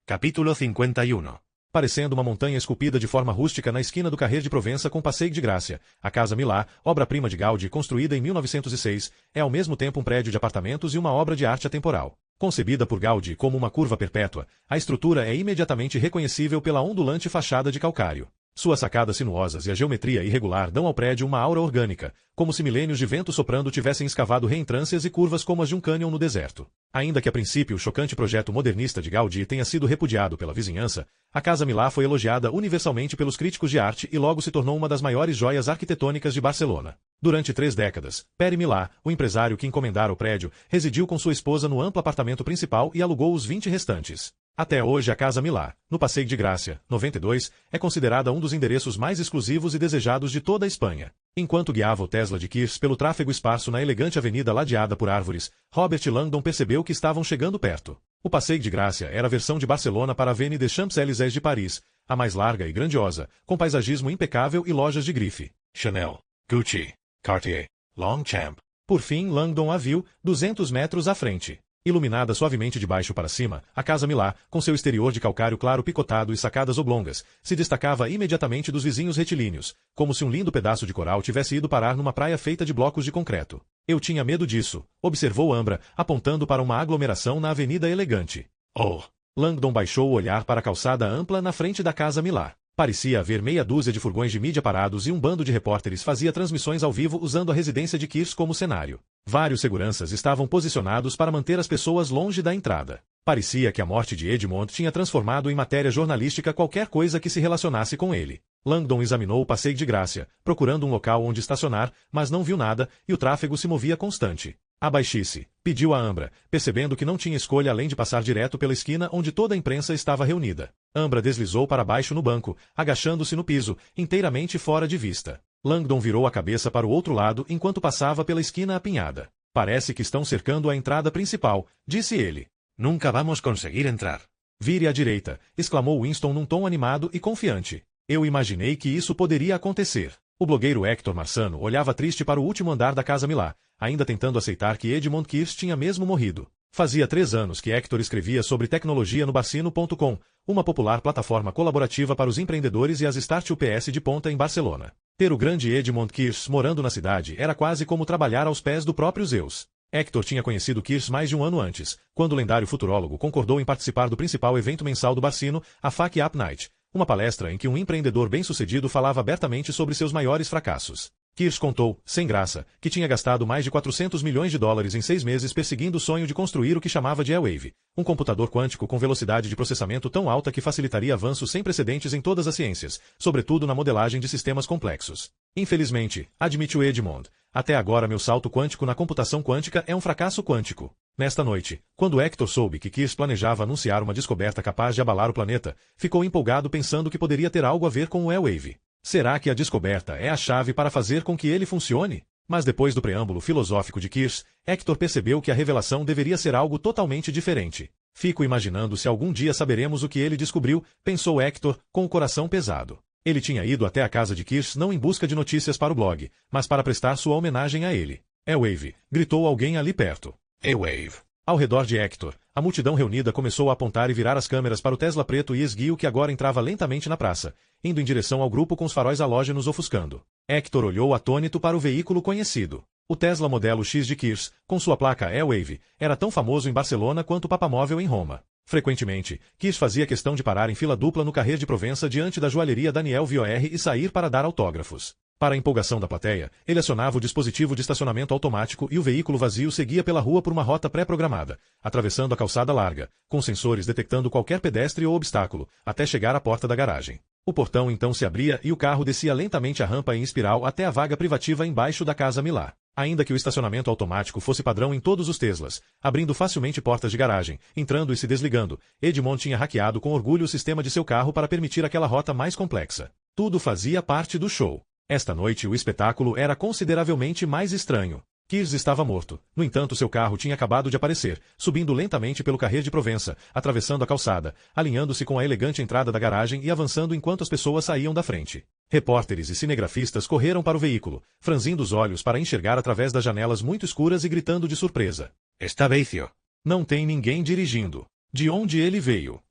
Capítulo 51. Parecendo uma montanha esculpida de forma rústica na esquina do Carrer de Provença com Passeig de Gracia, a Casa Milà, obra-prima de Gaudí construída em 1906, é ao mesmo tempo um prédio de apartamentos e uma obra de arte atemporal. Concebida por Gaudí como uma curva perpétua, a estrutura é imediatamente reconhecível pela ondulante fachada de calcário. Suas sacadas sinuosas e a geometria irregular dão ao prédio uma aura orgânica, como se milênios de vento soprando tivessem escavado reentrâncias e curvas como as de um cânion no deserto. Ainda que a princípio o chocante projeto modernista de Gaudí tenha sido repudiado pela vizinhança, a Casa Milà foi elogiada universalmente pelos críticos de arte e logo se tornou uma das maiores joias arquitetônicas de Barcelona. Durante 3 décadas, Pere Milà, o empresário que encomendara o prédio, residiu com sua esposa no amplo apartamento principal e alugou os 20 restantes. Até hoje a Casa Milà, no Passeig de Gracia, 92, é considerada um dos endereços mais exclusivos e desejados de toda a Espanha. Enquanto guiava o Tesla de Kirsch pelo tráfego esparso na elegante avenida ladeada por árvores, Robert Langdon percebeu que estavam chegando perto. O Passeig de Gracia era a versão de Barcelona para a Avenue des Champs-Élysées de Paris, a mais larga e grandiosa, com paisagismo impecável e lojas de grife. Chanel, Gucci, Cartier, Longchamp. Por fim, Langdon a viu, 200 metros à frente. Iluminada suavemente de baixo para cima, a Casa Milà, com seu exterior de calcário claro picotado e sacadas oblongas, se destacava imediatamente dos vizinhos retilíneos, como se um lindo pedaço de coral tivesse ido parar numa praia feita de blocos de concreto. Eu tinha medo disso, observou Ambra, apontando para uma aglomeração na Avenida Elegante. Oh! Langdon baixou o olhar para a calçada ampla na frente da Casa Milà. Parecia haver meia dúzia de furgões de mídia parados e um bando de repórteres fazia transmissões ao vivo usando a residência de Kirsch como cenário. Vários seguranças estavam posicionados para manter as pessoas longe da entrada. Parecia que a morte de Edmond tinha transformado em matéria jornalística qualquer coisa que se relacionasse com ele. Langdon examinou o Passeig de Gracia, procurando um local onde estacionar, mas não viu nada, e o tráfego se movia constante. Abaixe-se, pediu a Ambra, percebendo que não tinha escolha além de passar direto pela esquina onde toda a imprensa estava reunida. Ambra deslizou para baixo no banco, agachando-se no piso, inteiramente fora de vista. Langdon virou a cabeça para o outro lado enquanto passava pela esquina apinhada. Parece que estão cercando a entrada principal, disse ele. Nunca vamos conseguir entrar. Vire à direita, exclamou Winston num tom animado e confiante. Eu imaginei que isso poderia acontecer. O blogueiro Héctor Marsano olhava triste para o último andar da Casa Milà, ainda tentando aceitar que Edmond Kirsch tinha mesmo morrido. Fazia 3 anos que Héctor escrevia sobre tecnologia no Barcino.com, uma popular plataforma colaborativa para os empreendedores e as start-ups de ponta em Barcelona. Ter o grande Edmond Kirsch morando na cidade era quase como trabalhar aos pés do próprio Zeus. Héctor tinha conhecido Kirsch mais de um ano antes, quando o lendário futurólogo concordou em participar do principal evento mensal do Barcino, a FAQ Up Night, uma palestra em que um empreendedor bem-sucedido falava abertamente sobre seus maiores fracassos. Kirsch contou, sem graça, que tinha gastado mais de 400 milhões de dólares em 6 meses perseguindo o sonho de construir o que chamava de E-Wave, um computador quântico com velocidade de processamento tão alta que facilitaria avanços sem precedentes em todas as ciências, sobretudo na modelagem de sistemas complexos. Infelizmente, admitiu Edmond, até agora meu salto quântico na computação quântica é um fracasso quântico. Nesta noite, quando Héctor soube que Kirsch planejava anunciar uma descoberta capaz de abalar o planeta, ficou empolgado pensando que poderia ter algo a ver com o E-Wave. Será que a descoberta é a chave para fazer com que ele funcione? Mas depois do preâmbulo filosófico de Kirsch, Héctor percebeu que a revelação deveria ser algo totalmente diferente. Fico imaginando se algum dia saberemos o que ele descobriu, pensou Héctor, com o coração pesado. Ele tinha ido até a casa de Kirsch não em busca de notícias para o blog, mas para prestar sua homenagem a ele. E-Wave, gritou alguém ali perto. E-Wave. Ao redor de Héctor, a multidão reunida começou a apontar e virar as câmeras para o Tesla preto e esguio que agora entrava lentamente na praça, indo em direção ao grupo com os faróis halógenos ofuscando. Héctor olhou atônito para o veículo conhecido. O Tesla modelo X de Kirsch, com sua placa E-Wave, era tão famoso em Barcelona quanto o papamóvel em Roma. Frequentemente, Kirsch fazia questão de parar em fila dupla no Carrer de Provença diante da joalheria Daniel Vioer e sair para dar autógrafos. Para a empolgação da plateia, ele acionava o dispositivo de estacionamento automático e o veículo vazio seguia pela rua por uma rota pré-programada, atravessando a calçada larga, com sensores detectando qualquer pedestre ou obstáculo, até chegar à porta da garagem. O portão então se abria e o carro descia lentamente a rampa em espiral até a vaga privativa embaixo da Casa Milà. Ainda que o estacionamento automático fosse padrão em todos os Teslas, abrindo facilmente portas de garagem, entrando e se desligando, Edmond tinha hackeado com orgulho o sistema de seu carro para permitir aquela rota mais complexa. Tudo fazia parte do show. Esta noite o espetáculo era consideravelmente mais estranho. Kirsch estava morto. No entanto, seu carro tinha acabado de aparecer, subindo lentamente pelo Carrer de Provença, atravessando a calçada, alinhando-se com a elegante entrada da garagem e avançando enquanto as pessoas saíam da frente. Repórteres e cinegrafistas correram para o veículo, franzindo os olhos para enxergar através das janelas muito escuras e gritando de surpresa. Está vazio. Não tem ninguém dirigindo. De onde ele veio?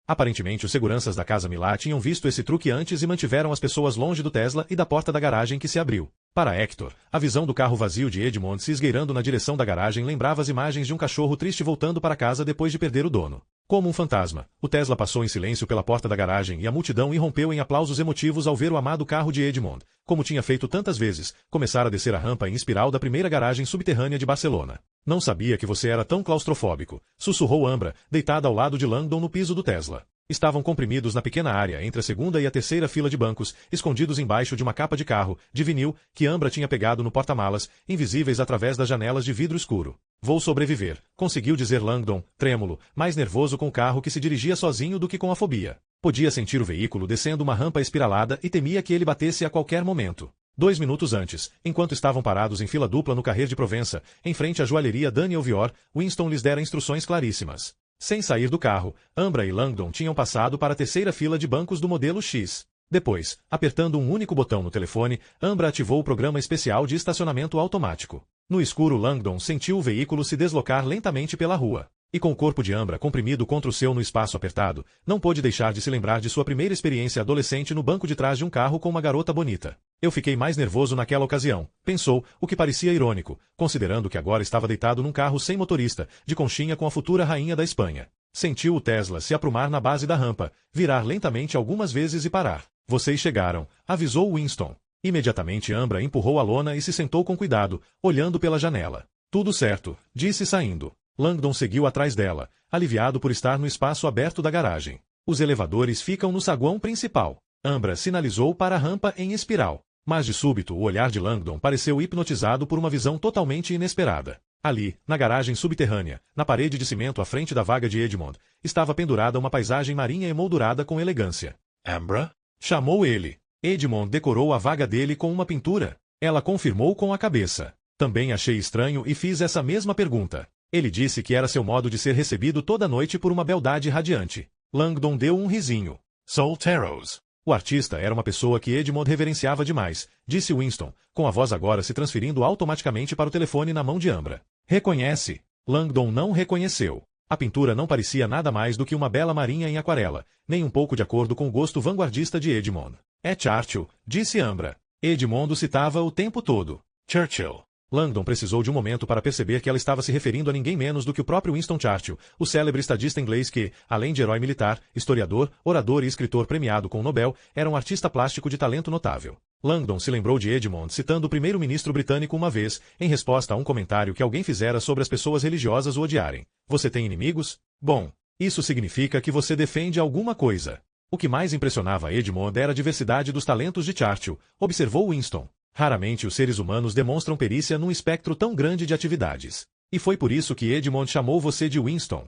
Aparentemente os seguranças da Casa Milá tinham visto esse truque antes e mantiveram as pessoas longe do Tesla e da porta da garagem que se abriu. Para Hector, a visão do carro vazio de Edmond se esgueirando na direção da garagem lembrava as imagens de um cachorro triste voltando para casa depois de perder o dono. Como um fantasma, o Tesla passou em silêncio pela porta da garagem e a multidão irrompeu em aplausos emotivos ao ver o amado carro de Edmond, como tinha feito tantas vezes, começar a descer a rampa em espiral da primeira garagem subterrânea de Barcelona. Não sabia que você era tão claustrofóbico, sussurrou Ambra, deitada ao lado de Langdon no piso do Tesla. Estavam comprimidos na pequena área entre a segunda e a terceira fila de bancos, escondidos embaixo de uma capa de carro, de vinil, que Ambra tinha pegado no porta-malas, invisíveis através das janelas de vidro escuro. Vou sobreviver, conseguiu dizer Langdon, trêmulo, mais nervoso com o carro que se dirigia sozinho do que com a fobia. Podia sentir o veículo descendo uma rampa espiralada e temia que ele batesse a qualquer momento. 2 minutos antes, enquanto estavam parados em fila dupla no Carrer de Provença, em frente à joalheria Daniel Vior, Winston lhes dera instruções claríssimas. Sem sair do carro, Ambra e Langdon tinham passado para a terceira fila de bancos do modelo X. Depois, apertando um único botão no telefone, Ambra ativou o programa especial de estacionamento automático. No escuro, Langdon sentiu o veículo se deslocar lentamente pela rua. E com o corpo de Ambra comprimido contra o seu no espaço apertado, não pôde deixar de se lembrar de sua primeira experiência adolescente no banco de trás de um carro com uma garota bonita. Eu fiquei mais nervoso naquela ocasião, pensou, o que parecia irônico, considerando que agora estava deitado num carro sem motorista, de conchinha com a futura rainha da Espanha. Sentiu o Tesla se aprumar na base da rampa, virar lentamente algumas vezes e parar. Vocês chegaram, avisou Winston. Imediatamente Ambra empurrou a lona e se sentou com cuidado, olhando pela janela. Tudo certo, disse saindo. Langdon seguiu atrás dela, aliviado por estar no espaço aberto da garagem. Os elevadores ficam no saguão principal. Ambra sinalizou para a rampa em espiral. Mas de súbito o olhar de Langdon pareceu hipnotizado por uma visão totalmente inesperada. Ali, na garagem subterrânea, na parede de cimento à frente da vaga de Edmond, estava pendurada uma paisagem marinha emoldurada com elegância. Ambra? Chamou ele. Edmond decorou a vaga dele com uma pintura. Ela confirmou com a cabeça. Também achei estranho e fiz essa mesma pergunta. Ele disse que era seu modo de ser recebido toda noite por uma beldade radiante. Langdon deu um risinho. Solteros. O artista era uma pessoa que Edmond reverenciava demais, disse Winston, com a voz agora se transferindo automaticamente para o telefone na mão de Ambra. Reconhece? Langdon não reconheceu. A pintura não parecia nada mais do que uma bela marinha em aquarela, nem um pouco de acordo com o gosto vanguardista de Edmond. É Churchill, disse Ambra. Edmond o citava o tempo todo. Churchill. Langdon precisou de um momento para perceber que ela estava se referindo a ninguém menos do que o próprio Winston Churchill, o célebre estadista inglês que, além de herói militar, historiador, orador e escritor premiado com o Nobel, era um artista plástico de talento notável. Langdon se lembrou de Edmond citando o primeiro-ministro britânico uma vez, em resposta a um comentário que alguém fizera sobre as pessoas religiosas o odiarem. Você tem inimigos? Bom, isso significa que você defende alguma coisa. O que mais impressionava Edmond era a diversidade dos talentos de Churchill, observou Winston. Raramente os seres humanos demonstram perícia num espectro tão grande de atividades. E foi por isso que Edmond chamou você de Winston.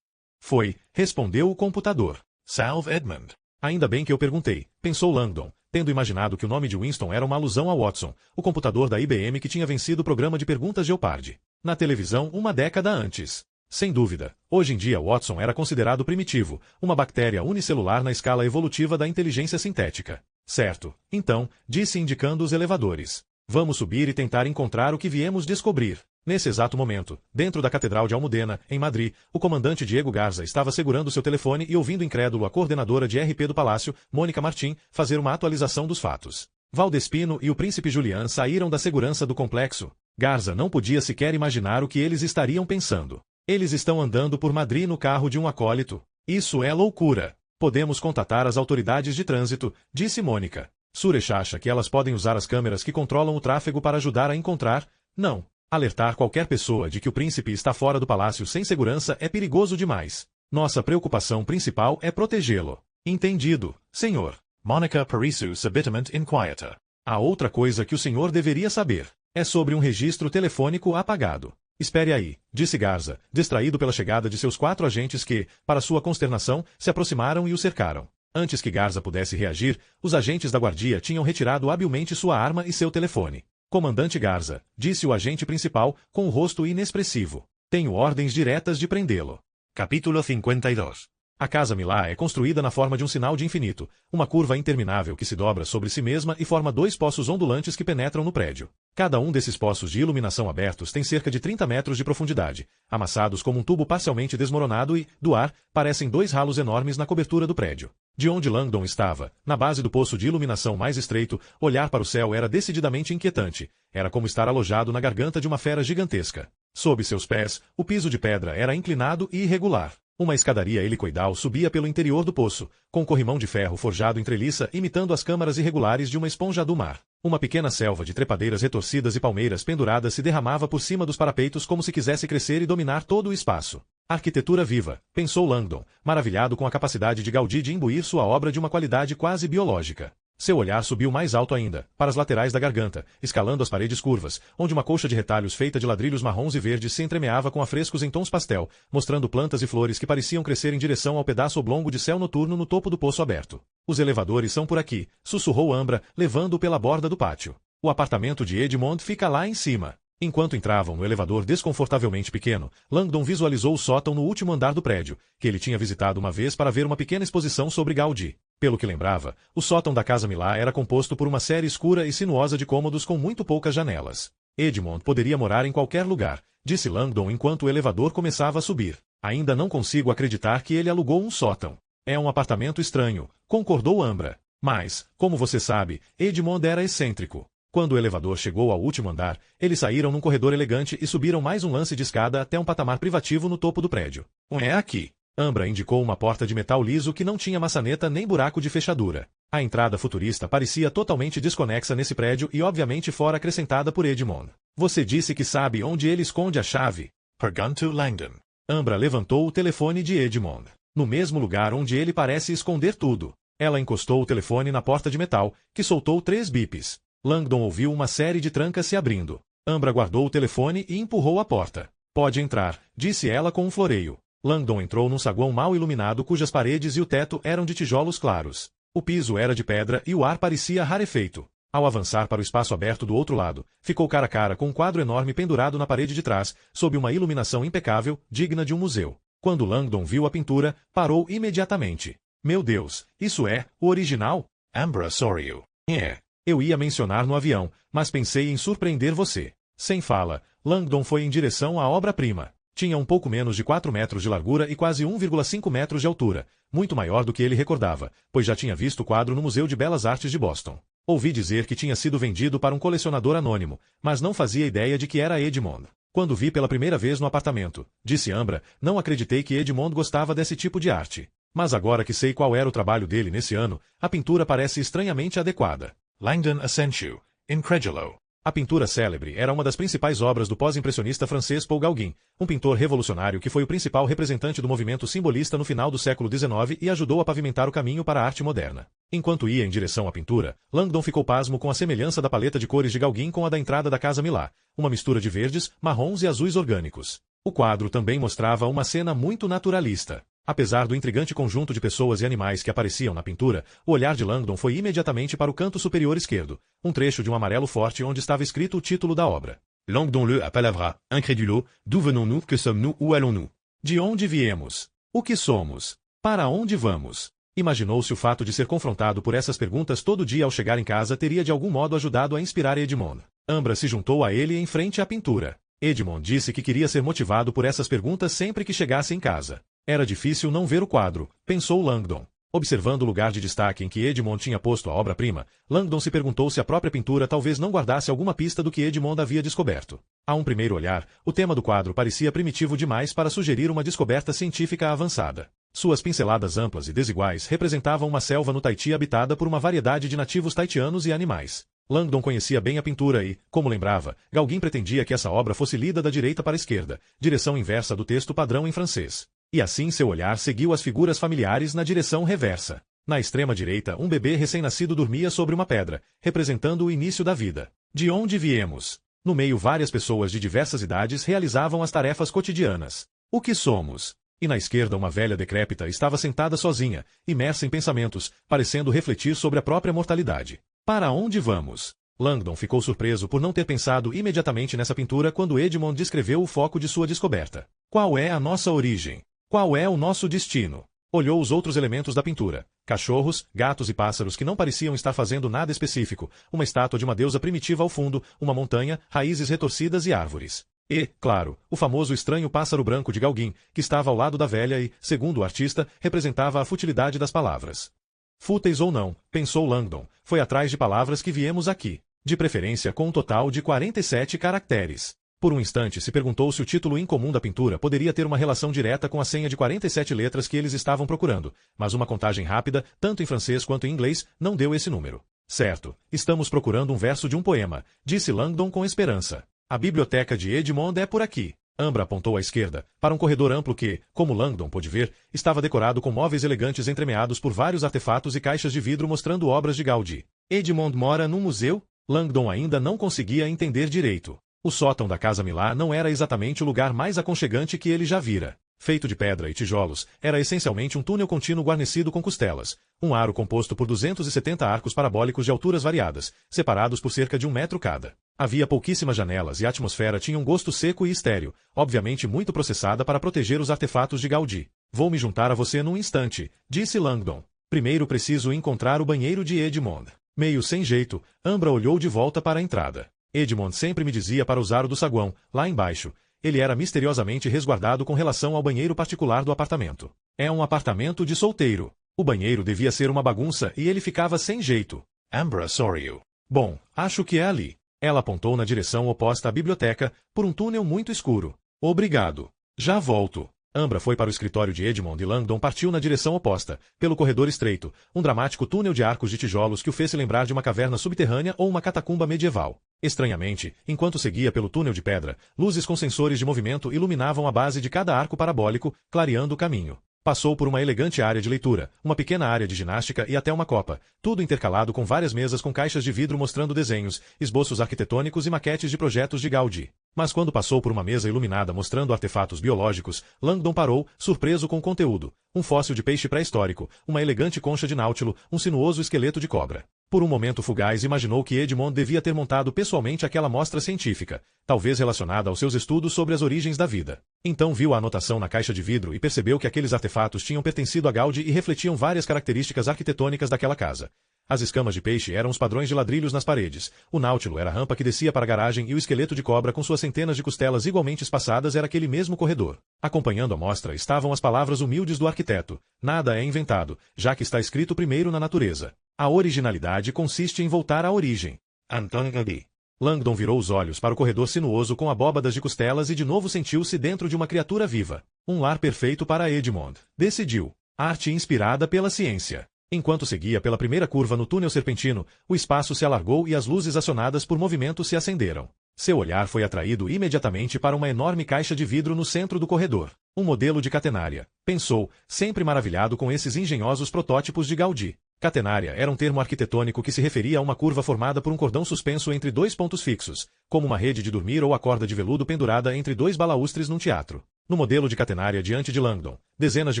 Foi, respondeu o computador. Salve Edmund. Ainda bem que eu perguntei, pensou Langdon, tendo imaginado que o nome de Winston era uma alusão a Watson, o computador da IBM que tinha vencido o programa de perguntas Jeopardy. Na televisão uma década antes. Sem dúvida, hoje em dia Watson era considerado primitivo, uma bactéria unicelular na escala evolutiva da inteligência sintética. Certo, então, disse indicando os elevadores. Vamos subir e tentar encontrar o que viemos descobrir. Nesse exato momento, dentro da Catedral de Almudena, em Madrid, o comandante Diego Garza estava segurando seu telefone e ouvindo incrédulo a coordenadora de RP do Palácio, Mônica Martim, fazer uma atualização dos fatos. Valdespino e o príncipe Julián saíram da segurança do complexo. Garza não podia sequer imaginar o que eles estariam pensando. Eles estão andando por Madrid no carro de um acólito. Isso é loucura. Podemos contatar as autoridades de trânsito, disse Mônica. Suresh acha que elas podem usar as câmeras que controlam o tráfego para ajudar a encontrar, não, alertar qualquer pessoa de que o príncipe está fora do palácio sem segurança é perigoso demais. Nossa preocupação principal é protegê-lo. Entendido, senhor. Monica Parisu subitamente inquieta. A outra coisa que o senhor deveria saber é sobre um registro telefônico apagado. Espere aí, disse Garza, distraído pela chegada de seus 4 agentes que, para sua consternação, se aproximaram e o cercaram. Antes que Garza pudesse reagir, os agentes da guardia tinham retirado habilmente sua arma e seu telefone. Comandante Garza, disse o agente principal, com o rosto inexpressivo. Tenho ordens diretas de prendê-lo. Capítulo 52. A Casa Milá é construída na forma de um sinal de infinito, uma curva interminável que se dobra sobre si mesma e forma dois poços ondulantes que penetram no prédio. Cada um desses poços de iluminação abertos tem cerca de 30 metros de profundidade, amassados como um tubo parcialmente desmoronado e, do ar, parecem dois ralos enormes na cobertura do prédio. De onde Langdon estava, na base do poço de iluminação mais estreito, olhar para o céu era decididamente inquietante. Era como estar alojado na garganta de uma fera gigantesca. Sob seus pés, o piso de pedra era inclinado e irregular. Uma escadaria helicoidal subia pelo interior do poço, com corrimão de ferro forjado em treliça imitando as câmaras irregulares de uma esponja do mar. Uma pequena selva de trepadeiras retorcidas e palmeiras penduradas se derramava por cima dos parapeitos como se quisesse crescer e dominar todo o espaço. Arquitetura viva, pensou Langdon, maravilhado com a capacidade de Gaudí de imbuir sua obra de uma qualidade quase biológica. Seu olhar subiu mais alto ainda, para as laterais da garganta, escalando as paredes curvas, onde uma colcha de retalhos feita de ladrilhos marrons e verdes se entremeava com afrescos em tons pastel, mostrando plantas e flores que pareciam crescer em direção ao pedaço oblongo de céu noturno no topo do poço aberto. Os elevadores são por aqui, sussurrou Ambra, levando-o pela borda do pátio. O apartamento de Edmond fica lá em cima. Enquanto entravam no elevador desconfortavelmente pequeno, Langdon visualizou o sótão no último andar do prédio, que ele tinha visitado uma vez para ver uma pequena exposição sobre Gaudí. Pelo que lembrava, o sótão da Casa Milá era composto por uma série escura e sinuosa de cômodos com muito poucas janelas. Edmond poderia morar em qualquer lugar, disse Langdon enquanto o elevador começava a subir. Ainda não consigo acreditar que ele alugou um sótão. É um apartamento estranho, concordou Ambra. Mas, como você sabe, Edmond era excêntrico. Quando o elevador chegou ao último andar, eles saíram num corredor elegante e subiram mais um lance de escada até um patamar privativo no topo do prédio. É aqui. Ambra indicou uma porta de metal liso que não tinha maçaneta nem buraco de fechadura. A entrada futurista parecia totalmente desconexa nesse prédio e obviamente fora acrescentada por Edmond. Você disse que sabe onde ele esconde a chave. Perguntou Langdon. Ambra levantou o telefone de Edmond. No mesmo lugar onde ele parece esconder tudo. Ela encostou o telefone na porta de metal, que soltou 3 bips. Langdon ouviu uma série de trancas se abrindo. Ambra guardou o telefone e empurrou a porta. Pode entrar, disse ela com um floreio. Langdon entrou num saguão mal iluminado cujas paredes e o teto eram de tijolos claros. O piso era de pedra e o ar parecia rarefeito. Ao avançar para o espaço aberto do outro lado, ficou cara a cara com um quadro enorme pendurado na parede de trás, sob uma iluminação impecável, digna de um museu. Quando Langdon viu a pintura, parou imediatamente. Meu Deus, isso é o original? Ambra sorriu. É. Eu ia mencionar no avião, mas pensei em surpreender você. Sem fala, Langdon foi em direção à obra-prima. Tinha um pouco menos de 4 metros de largura e quase 1,5 metros de altura, muito maior do que ele recordava, pois já tinha visto o quadro no Museu de Belas Artes de Boston. Ouvi dizer que tinha sido vendido para um colecionador anônimo, mas não fazia ideia de que era Edmond. Quando vi pela primeira vez no apartamento, disse Ambra, não acreditei que Edmond gostava desse tipo de arte. Mas agora que sei qual era o trabalho dele nesse ano, a pintura parece estranhamente adequada. Langdon assentiu, incrédulo. A pintura célebre era uma das principais obras do pós-impressionista francês Paul Gauguin, um pintor revolucionário que foi o principal representante do movimento simbolista no final do século XIX e ajudou a pavimentar o caminho para a arte moderna. Enquanto ia em direção à pintura, Langdon ficou pasmo com a semelhança da paleta de cores de Gauguin com a da entrada da Casa Milá, uma mistura de verdes, marrons e azuis orgânicos. O quadro também mostrava uma cena muito naturalista. Apesar do intrigante conjunto de pessoas e animais que apareciam na pintura, o olhar de Langdon foi imediatamente para o canto superior esquerdo, um trecho de um amarelo forte onde estava escrito o título da obra. Langdon-le à palavra, incrédulo, d'où venons-nous, que sommes-nous, où allons-nous? De onde viemos? O que somos? Para onde vamos? Imaginou-se o fato de ser confrontado por essas perguntas todo dia ao chegar em casa teria de algum modo ajudado a inspirar Edmond. Ambra se juntou a ele em frente à pintura. Edmond disse que queria ser motivado por essas perguntas sempre que chegasse em casa. Era difícil não ver o quadro, pensou Langdon. Observando o lugar de destaque em que Edmond tinha posto a obra-prima, Langdon se perguntou se a própria pintura talvez não guardasse alguma pista do que Edmond havia descoberto. A um primeiro olhar, o tema do quadro parecia primitivo demais para sugerir uma descoberta científica avançada. Suas pinceladas amplas e desiguais representavam uma selva no Tahiti habitada por uma variedade de nativos taitianos e animais. Langdon conhecia bem a pintura e, como lembrava, Gauguin pretendia que essa obra fosse lida da direita para a esquerda, direção inversa do texto padrão em francês. E assim seu olhar seguiu as figuras familiares na direção reversa. Na extrema direita, um bebê recém-nascido dormia sobre uma pedra, representando o início da vida. De onde viemos? No meio, várias pessoas de diversas idades realizavam as tarefas cotidianas. O que somos? E na esquerda, uma velha decrépita estava sentada sozinha, imersa em pensamentos, parecendo refletir sobre a própria mortalidade. Para onde vamos? Langdon ficou surpreso por não ter pensado imediatamente nessa pintura quando Edmond descreveu o foco de sua descoberta. Qual é a nossa origem? Qual é o nosso destino? Olhou os outros elementos da pintura. Cachorros, gatos e pássaros que não pareciam estar fazendo nada específico, uma estátua de uma deusa primitiva ao fundo, uma montanha, raízes retorcidas e árvores. E, claro, o famoso estranho pássaro branco de Gauguin, que estava ao lado da velha e, segundo o artista, representava a futilidade das palavras. Fúteis ou não, pensou Langdon, foi atrás de palavras que viemos aqui, de preferência com um total de 47 caracteres. Por um instante se perguntou se o título incomum da pintura poderia ter uma relação direta com a senha de 47 letras que eles estavam procurando, mas uma contagem rápida, tanto em francês quanto em inglês, não deu esse número. Certo, estamos procurando um verso de um poema, disse Langdon com esperança. A biblioteca de Edmond é por aqui. Ambra apontou à esquerda, para um corredor amplo que, como Langdon pôde ver, estava decorado com móveis elegantes entremeados por vários artefatos e caixas de vidro mostrando obras de Gaudí. Edmond mora num museu? Langdon ainda não conseguia entender direito. O sótão da Casa Milá não era exatamente o lugar mais aconchegante que ele já vira. Feito de pedra e tijolos, era essencialmente um túnel contínuo guarnecido com costelas, um aro composto por 270 arcos parabólicos de alturas variadas, separados por cerca de 1 metro cada. Havia pouquíssimas janelas e a atmosfera tinha um gosto seco e estéril, obviamente muito processada para proteger os artefatos de Gaudí. Vou me juntar a você num instante, disse Langdon. Primeiro preciso encontrar o banheiro de Edmond. Meio sem jeito, Ambra olhou de volta para a entrada. Edmond sempre me dizia para usar o do saguão, lá embaixo. Ele era misteriosamente resguardado com relação ao banheiro particular do apartamento. É um apartamento de solteiro. O banheiro devia ser uma bagunça e ele ficava sem jeito. Ambra saw you. Bom, acho que é ali. Ela apontou na direção oposta à biblioteca, por um túnel muito escuro. Obrigado. Já volto. Ambra foi para o escritório de Edmond e Langdon partiu na direção oposta, pelo corredor estreito, um dramático túnel de arcos de tijolos que o fez se lembrar de uma caverna subterrânea ou uma catacumba medieval. Estranhamente, enquanto seguia pelo túnel de pedra, luzes com sensores de movimento iluminavam a base de cada arco parabólico, clareando o caminho. Passou por uma elegante área de leitura, uma pequena área de ginástica e até uma copa, tudo intercalado com várias mesas com caixas de vidro mostrando desenhos, esboços arquitetônicos e maquetes de projetos de Gaudí. Mas quando passou por uma mesa iluminada mostrando artefatos biológicos, Langdon parou, surpreso com o conteúdo. Um fóssil de peixe pré-histórico, uma elegante concha de náutilo, um sinuoso esqueleto de cobra. Por um momento fugaz imaginou que Edmond devia ter montado pessoalmente aquela mostra científica, talvez relacionada aos seus estudos sobre as origens da vida. Então viu a anotação na caixa de vidro e percebeu que aqueles artefatos tinham pertencido a Gaudí e refletiam várias características arquitetônicas daquela casa. As escamas de peixe eram os padrões de ladrilhos nas paredes, o náutilo era a rampa que descia para a garagem e o esqueleto de cobra com suas centenas de costelas igualmente espaçadas era aquele mesmo corredor. Acompanhando a mostra estavam as palavras humildes do arquiteto. Nada é inventado, já que está escrito primeiro na natureza. A originalidade consiste em voltar à origem. Anton Gaudí. Langdon virou os olhos para o corredor sinuoso com abóbadas de costelas e de novo sentiu-se dentro de uma criatura viva. Um lar perfeito para Edmond. Decidiu. Arte inspirada pela ciência. Enquanto seguia pela primeira curva no túnel serpentino, o espaço se alargou e as luzes acionadas por movimento se acenderam. Seu olhar foi atraído imediatamente para uma enorme caixa de vidro no centro do corredor. Um modelo de catenária. Pensou, sempre maravilhado com esses engenhosos protótipos de Gaudí. Catenária era um termo arquitetônico que se referia a uma curva formada por um cordão suspenso entre dois pontos fixos, como uma rede de dormir ou a corda de veludo pendurada entre dois balaústres num teatro. No modelo de catenária diante de Langdon, dezenas de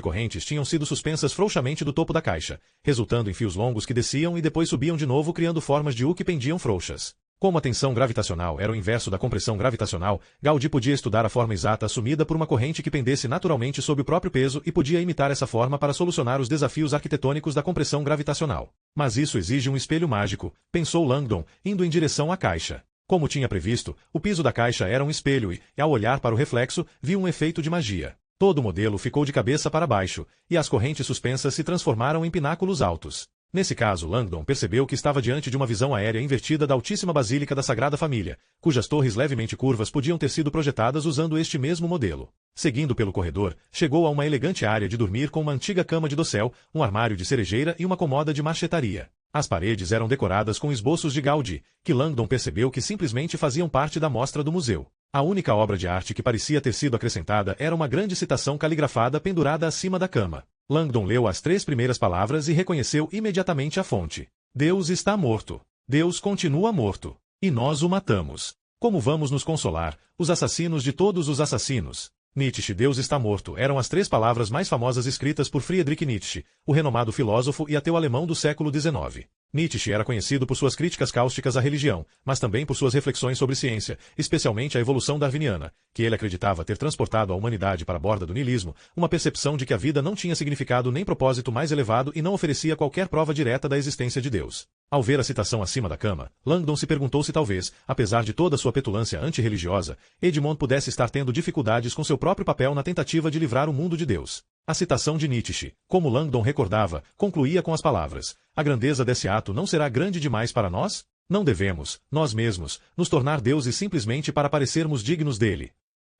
correntes tinham sido suspensas frouxamente do topo da caixa, resultando em fios longos que desciam e depois subiam de novo criando formas de U que pendiam frouxas. Como a tensão gravitacional era o inverso da compressão gravitacional, Gaudí podia estudar a forma exata assumida por uma corrente que pendesse naturalmente sob o próprio peso e podia imitar essa forma para solucionar os desafios arquitetônicos da compressão gravitacional. Mas isso exige um espelho mágico, pensou Langdon, indo em direção à caixa. Como tinha previsto, o piso da caixa era um espelho e, ao olhar para o reflexo, viu um efeito de magia. Todo o modelo ficou de cabeça para baixo, e as correntes suspensas se transformaram em pináculos altos. Nesse caso, Langdon percebeu que estava diante de uma visão aérea invertida da Altíssima Basílica da Sagrada Família, cujas torres levemente curvas podiam ter sido projetadas usando este mesmo modelo. Seguindo pelo corredor, chegou a uma elegante área de dormir com uma antiga cama de dossel, um armário de cerejeira e uma comoda de marchetaria. As paredes eram decoradas com esboços de Gaudí, que Langdon percebeu que simplesmente faziam parte da mostra do museu. A única obra de arte que parecia ter sido acrescentada era uma grande citação caligrafada pendurada acima da cama. Langdon leu as 3 primeiras palavras e reconheceu imediatamente a fonte. Deus está morto. Deus continua morto. E nós o matamos. Como vamos nos consolar, os assassinos de todos os assassinos? Nietzsche, Deus está morto, eram as 3 palavras mais famosas escritas por Friedrich Nietzsche, o renomado filósofo e ateu alemão do século XIX. Nietzsche era conhecido por suas críticas cáusticas à religião, mas também por suas reflexões sobre ciência, especialmente a evolução darwiniana, que ele acreditava ter transportado a humanidade para a borda do niilismo, uma percepção de que a vida não tinha significado nem propósito mais elevado e não oferecia qualquer prova direta da existência de Deus. Ao ver a citação acima da cama, Langdon se perguntou se talvez, apesar de toda sua petulância antirreligiosa, Edmond pudesse estar tendo dificuldades com seu próprio papel na tentativa de livrar o mundo de Deus. A citação de Nietzsche, como Langdon recordava, concluía com as palavras: a grandeza desse ato não será grande demais para nós? Não devemos, nós mesmos, nos tornar deuses simplesmente para parecermos dignos dele.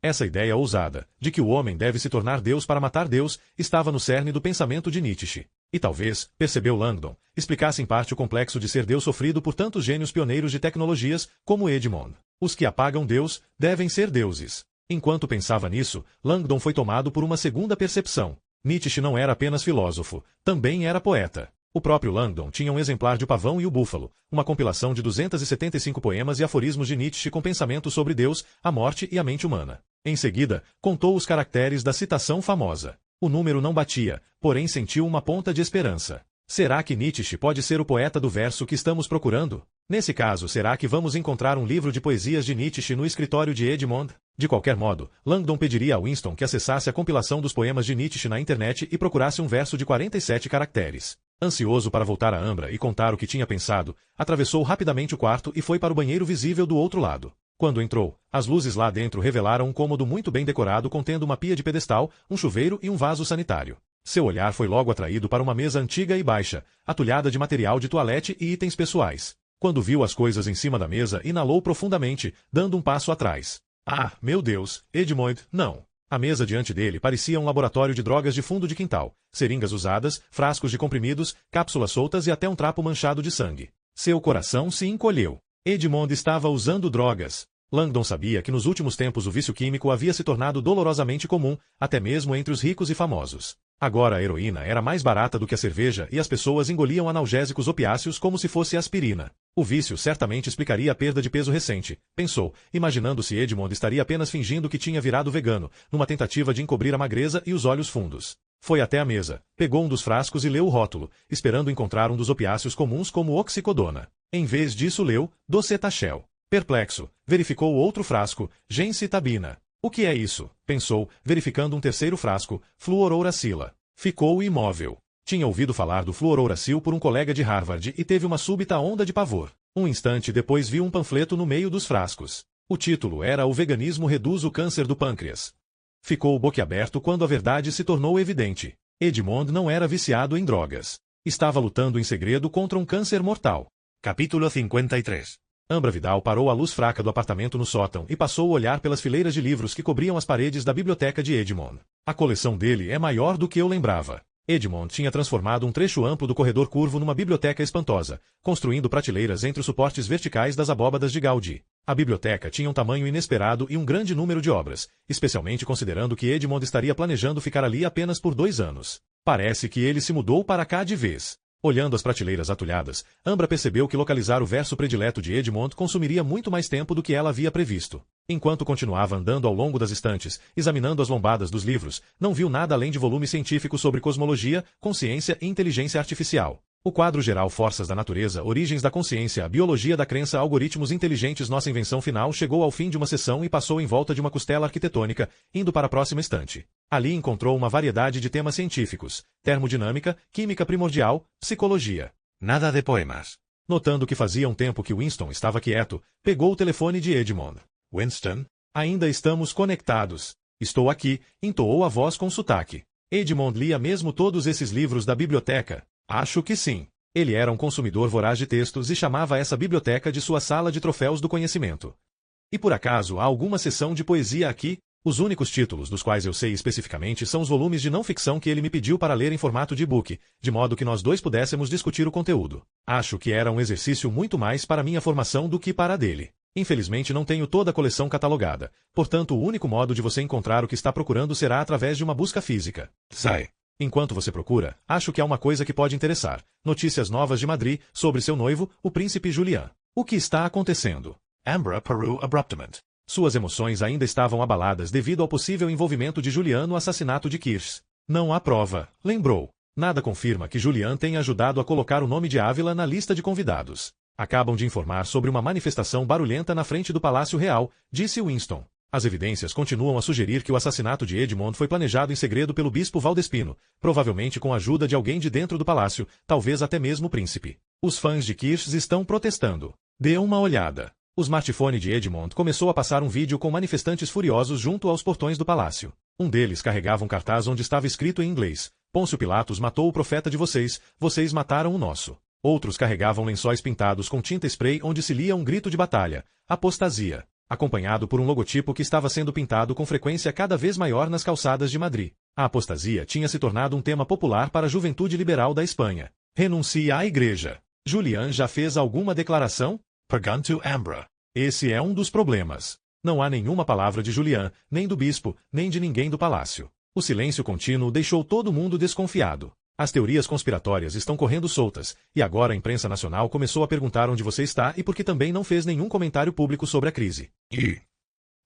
Essa ideia ousada, de que o homem deve se tornar Deus para matar Deus, estava no cerne do pensamento de Nietzsche. E talvez, percebeu Langdon, explicasse em parte o complexo de ser Deus sofrido por tantos gênios pioneiros de tecnologias, como Edmond. Os que apagam Deus, devem ser deuses. Enquanto pensava nisso, Langdon foi tomado por uma segunda percepção. Nietzsche não era apenas filósofo, também era poeta. O próprio Langdon tinha um exemplar de O Pavão e o Búfalo, uma compilação de 275 poemas e aforismos de Nietzsche com pensamentos sobre Deus, a morte e a mente humana. Em seguida, contou os caracteres da citação famosa. O número não batia, porém sentiu uma ponta de esperança. Será que Nietzsche pode ser o poeta do verso que estamos procurando? Nesse caso, será que vamos encontrar um livro de poesias de Nietzsche no escritório de Edmond? De qualquer modo, Langdon pediria a Winston que acessasse a compilação dos poemas de Nietzsche na internet e procurasse um verso de 47 caracteres. Ansioso para voltar a Ambra e contar o que tinha pensado, atravessou rapidamente o quarto e foi para o banheiro visível do outro lado. Quando entrou, as luzes lá dentro revelaram um cômodo muito bem decorado contendo uma pia de pedestal, um chuveiro e um vaso sanitário. Seu olhar foi logo atraído para uma mesa antiga e baixa, atulhada de material de toalete e itens pessoais. Quando viu as coisas em cima da mesa, inalou profundamente, dando um passo atrás. Ah, meu Deus, Edmond, não. A mesa diante dele parecia um laboratório de drogas de fundo de quintal, seringas usadas, frascos de comprimidos, cápsulas soltas e até um trapo manchado de sangue. Seu coração se encolheu. Edmond estava usando drogas. Langdon sabia que nos últimos tempos o vício químico havia se tornado dolorosamente comum, até mesmo entre os ricos e famosos. Agora a heroína era mais barata do que a cerveja e as pessoas engoliam analgésicos opiáceos como se fosse aspirina. O vício certamente explicaria a perda de peso recente, pensou, imaginando se Edmond estaria apenas fingindo que tinha virado vegano, numa tentativa de encobrir a magreza e os olhos fundos. Foi até a mesa, pegou um dos frascos e leu o rótulo, esperando encontrar um dos opiáceos comuns como oxicodona. Em vez disso leu, docetachel. Perplexo, verificou outro frasco, gencitabina. O que é isso? Pensou, verificando um terceiro frasco, fluorouracila. Ficou imóvel. Tinha ouvido falar do fluorouracil por um colega de Harvard e teve uma súbita onda de pavor. Um instante depois viu um panfleto no meio dos frascos. O título era O Veganismo Reduz o Câncer do Pâncreas. Ficou boquiaberto quando a verdade se tornou evidente. Edmond não era viciado em drogas. Estava lutando em segredo contra um câncer mortal. Capítulo 53. Ambra Vidal parou a luz fraca do apartamento no sótão e passou a olhar pelas fileiras de livros que cobriam as paredes da biblioteca de Edmond. A coleção dele é maior do que eu lembrava. Edmond tinha transformado um trecho amplo do corredor curvo numa biblioteca espantosa, construindo prateleiras entre os suportes verticais das abóbadas de Gaudí. A biblioteca tinha um tamanho inesperado e um grande número de obras, especialmente considerando que Edmond estaria planejando ficar ali apenas por 2 anos. Parece que ele se mudou para cá de vez. Olhando as prateleiras atulhadas, Ambra percebeu que localizar o verso predileto de Edmond consumiria muito mais tempo do que ela havia previsto. Enquanto continuava andando ao longo das estantes, examinando as lombadas dos livros, não viu nada além de volumes científicos sobre cosmologia, consciência e inteligência artificial. O quadro geral Forças da Natureza, Origens da Consciência, a Biologia da Crença, Algoritmos Inteligentes, Nossa Invenção Final chegou ao fim de uma sessão e passou em volta de uma costela arquitetônica, indo para a próxima estante. Ali encontrou uma variedade de temas científicos: termodinâmica, química primordial, psicologia. Nada de poemas. Notando que fazia um tempo que Winston estava quieto, pegou o telefone de Edmond. Winston? Ainda estamos conectados. Estou aqui, entoou a voz com sotaque. Edmond lia mesmo todos esses livros da biblioteca? Acho que sim. Ele era um consumidor voraz de textos e chamava essa biblioteca de sua sala de troféus do conhecimento. E por acaso há alguma seção de poesia aqui? Os únicos títulos dos quais eu sei especificamente são os volumes de não-ficção que ele me pediu para ler em formato de e-book, de modo que nós dois pudéssemos discutir o conteúdo. Acho que era um exercício muito mais para minha formação do que para a dele. Infelizmente não tenho toda a coleção catalogada, portanto o único modo de você encontrar o que está procurando será através de uma busca física. Sai. Enquanto você procura, acho que há uma coisa que pode interessar. Notícias novas de Madrid sobre seu noivo, o príncipe Julian. O que está acontecendo? Ambra parou abruptamente. Suas emoções ainda estavam abaladas devido ao possível envolvimento de Julian no assassinato de Kirsch. Não há prova, lembrou. Nada confirma que Julian tenha ajudado a colocar o nome de Ávila na lista de convidados. Acabam de informar sobre uma manifestação barulhenta na frente do Palácio Real, disse Winston. As evidências continuam a sugerir que o assassinato de Edmond foi planejado em segredo pelo bispo Valdespino, provavelmente com a ajuda de alguém de dentro do palácio, talvez até mesmo o príncipe. Os fãs de Kirsch estão protestando. Dê uma olhada. O smartphone de Edmond começou a passar um vídeo com manifestantes furiosos junto aos portões do palácio. Um deles carregava um cartaz onde estava escrito em inglês: Pôncio Pilatos matou o profeta de vocês, vocês mataram o nosso. Outros carregavam lençóis pintados com tinta spray onde se lia um grito de batalha: apostasia, acompanhado por um logotipo que estava sendo pintado com frequência cada vez maior nas calçadas de Madrid. A apostasia tinha se tornado um tema popular para a juventude liberal da Espanha. Renuncie à igreja. Julian já fez alguma declaração? Pergunto Ambra. Esse é um dos problemas. Não há nenhuma palavra de Julian, nem do bispo, nem de ninguém do palácio. O silêncio contínuo deixou todo mundo desconfiado. As teorias conspiratórias estão correndo soltas, e agora a imprensa nacional começou a perguntar onde você está e por que também não fez nenhum comentário público sobre a crise.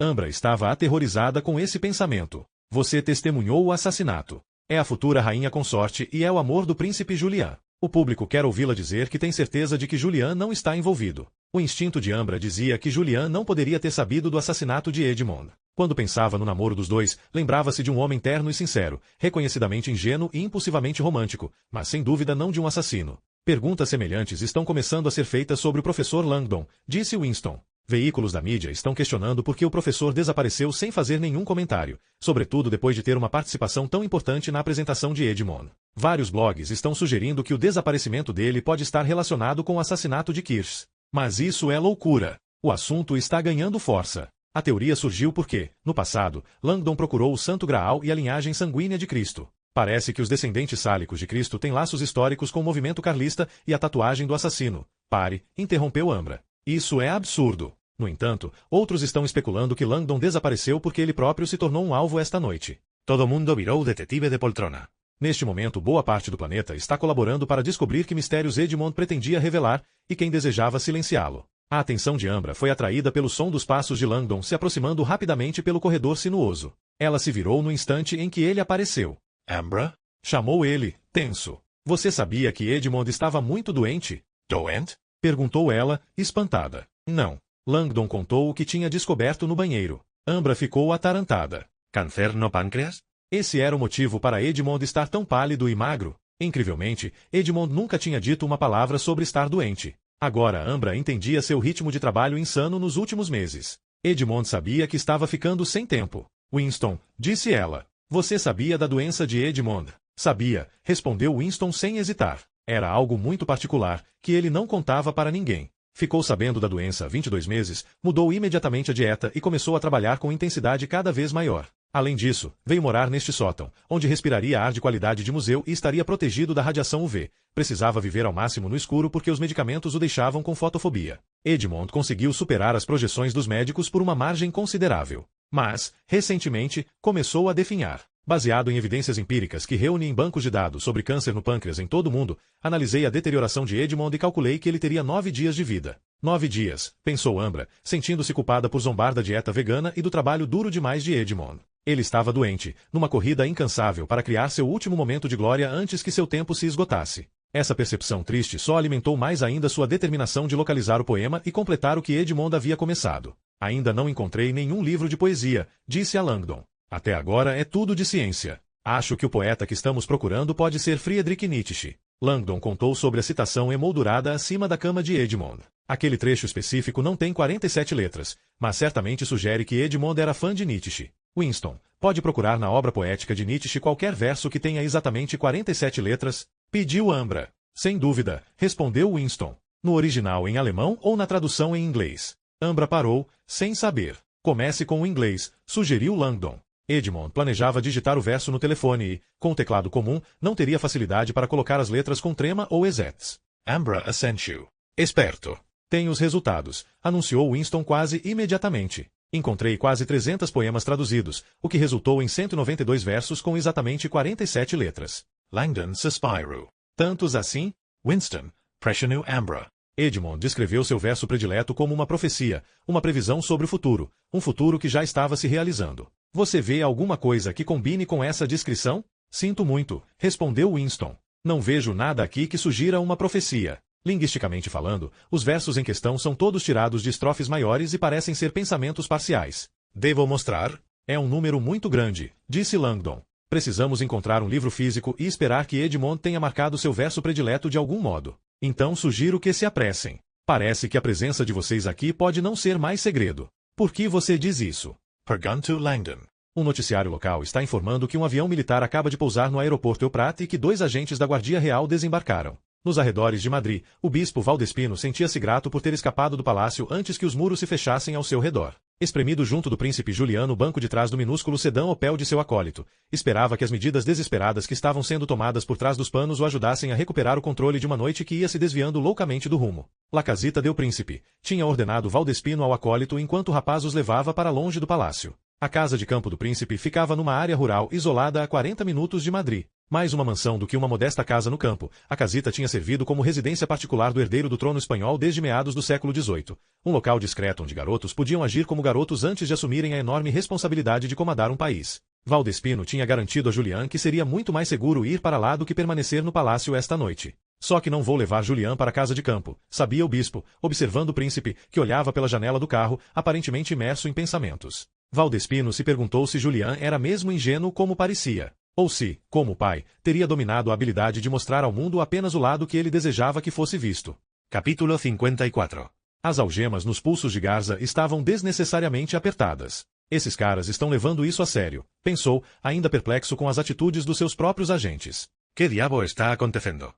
Ambra estava aterrorizada com esse pensamento. Você testemunhou o assassinato. É a futura rainha consorte e é o amor do príncipe Julian. O público quer ouvi-la dizer que tem certeza de que Julian não está envolvido. O instinto de Ambra dizia que Julian não poderia ter sabido do assassinato de Edmond. Quando pensava no namoro dos dois, lembrava-se de um homem terno e sincero, reconhecidamente ingênuo e impulsivamente romântico, mas sem dúvida não de um assassino. Perguntas semelhantes estão começando a ser feitas sobre o professor Langdon, disse Winston. Veículos da mídia estão questionando por que o professor desapareceu sem fazer nenhum comentário, sobretudo depois de ter uma participação tão importante na apresentação de Edmond. Vários blogs estão sugerindo que o desaparecimento dele pode estar relacionado com o assassinato de Kirsch. Mas isso é loucura. O assunto está ganhando força. A teoria surgiu porque, no passado, Langdon procurou o Santo Graal e a linhagem sanguínea de Cristo. Parece que os descendentes sálicos de Cristo têm laços históricos com o movimento carlista e a tatuagem do assassino. Pare, interrompeu Ambra. Isso é absurdo. No entanto, outros estão especulando que Langdon desapareceu porque ele próprio se tornou um alvo esta noite. Todo mundo virou detetive de poltrona. Neste momento, boa parte do planeta está colaborando para descobrir que mistérios Edmond pretendia revelar e quem desejava silenciá-lo. A atenção de Ambra foi atraída pelo som dos passos de Langdon se aproximando rapidamente pelo corredor sinuoso. Ela se virou no instante em que ele apareceu. Ambra? Chamou ele, tenso. Você sabia que Edmond estava muito doente? Doente? Perguntou ela, espantada. Não. Langdon contou o que tinha descoberto no banheiro. Ambra ficou atarantada. Câncer no pâncreas? Esse era o motivo para Edmond estar tão pálido e magro. Incrivelmente, Edmond nunca tinha dito uma palavra sobre estar doente. Agora Ambra entendia seu ritmo de trabalho insano nos últimos meses. Edmond sabia que estava ficando sem tempo. Winston, disse ela. Você sabia da doença de Edmond? Sabia, respondeu Winston sem hesitar. Era algo muito particular, que ele não contava para ninguém. Ficou sabendo da doença há 22 meses, mudou imediatamente a dieta e começou a trabalhar com intensidade cada vez maior. Além disso, veio morar neste sótão, onde respiraria ar de qualidade de museu e estaria protegido da radiação UV. Precisava viver ao máximo no escuro porque os medicamentos o deixavam com fotofobia. Edmond conseguiu superar as projeções dos médicos por uma margem considerável. Mas, recentemente, começou a definhar. Baseado em evidências empíricas que reúne em bancos de dados sobre câncer no pâncreas em todo o mundo, analisei a deterioração de Edmond e calculei que ele teria 9 dias de vida. 9 dias, pensou Ambra, sentindo-se culpada por zombar da dieta vegana e do trabalho duro demais de Edmond. Ele estava doente, numa corrida incansável para criar seu último momento de glória antes que seu tempo se esgotasse. Essa percepção triste só alimentou mais ainda sua determinação de localizar o poema e completar o que Edmond havia começado. Ainda não encontrei nenhum livro de poesia, disse a Langdon. Até agora é tudo de ciência. Acho que o poeta que estamos procurando pode ser Friedrich Nietzsche. Langdon contou sobre a citação emoldurada acima da cama de Edmond. Aquele trecho específico não tem 47 letras, mas certamente sugere que Edmond era fã de Nietzsche. Winston, pode procurar na obra poética de Nietzsche qualquer verso que tenha exatamente 47 letras? Pediu Ambra. Sem dúvida, respondeu Winston. No original em alemão ou na tradução em inglês? Ambra parou, sem saber. Comece com o inglês, sugeriu Langdon. Edmond planejava digitar o verso no telefone e, com o teclado comum, não teria facilidade para colocar as letras com trema ou exetes. Ambra Asensio. Esperto. Tem os resultados, anunciou Winston quase imediatamente. Encontrei quase 300 poemas traduzidos, o que resultou em 192 versos com exatamente 47 letras. Langdon Suspiro. Tantos assim? Winston, pressionou Ambra. Edmond descreveu seu verso predileto como uma profecia, uma previsão sobre o futuro, um futuro que já estava se realizando. Você vê alguma coisa que combine com essa descrição? Sinto muito, respondeu Winston. Não vejo nada aqui que sugira uma profecia. Linguisticamente falando, os versos em questão são todos tirados de estrofes maiores e parecem ser pensamentos parciais. Devo mostrar? É um número muito grande, disse Langdon. Precisamos encontrar um livro físico e esperar que Edmond tenha marcado seu verso predileto de algum modo. Então sugiro que se apressem. Parece que a presença de vocês aqui pode não ser mais segredo. Por que você diz isso? Pergunto Langdon. Um noticiário local está informando que um avião militar acaba de pousar no aeroporto Euprat e que 2 agentes da Guardia Real desembarcaram. Nos arredores de Madrid, o bispo Valdespino sentia-se grato por ter escapado do palácio antes que os muros se fechassem ao seu redor. Espremido junto do príncipe Juliano no banco de trás do minúsculo sedã Opel de seu acólito, esperava que as medidas desesperadas que estavam sendo tomadas por trás dos panos o ajudassem a recuperar o controle de uma noite que ia se desviando loucamente do rumo. La Casita del Príncipe tinha ordenado Valdespino ao acólito enquanto o rapaz os levava para longe do palácio. A casa de campo do príncipe ficava numa área rural isolada a 40 minutos de Madrid. Mais uma mansão do que uma modesta casa no campo, a casita tinha servido como residência particular do herdeiro do trono espanhol desde meados do século XVIII. Um local discreto onde garotos podiam agir como garotos antes de assumirem a enorme responsabilidade de comandar um país. Valdespino tinha garantido a Julian que seria muito mais seguro ir para lá do que permanecer no palácio esta noite. Só que não vou levar Julian para a casa de campo, sabia o bispo, observando o príncipe, que olhava pela janela do carro, aparentemente imerso em pensamentos. Valdespino se perguntou se Julian era mesmo ingênuo como parecia. Ou se, como pai, teria dominado a habilidade de mostrar ao mundo apenas o lado que ele desejava que fosse visto. Capítulo 54. As algemas nos pulsos de Garza estavam desnecessariamente apertadas. Esses caras estão levando isso a sério, pensou, ainda perplexo com as atitudes dos seus próprios agentes. Que diabo está acontecendo?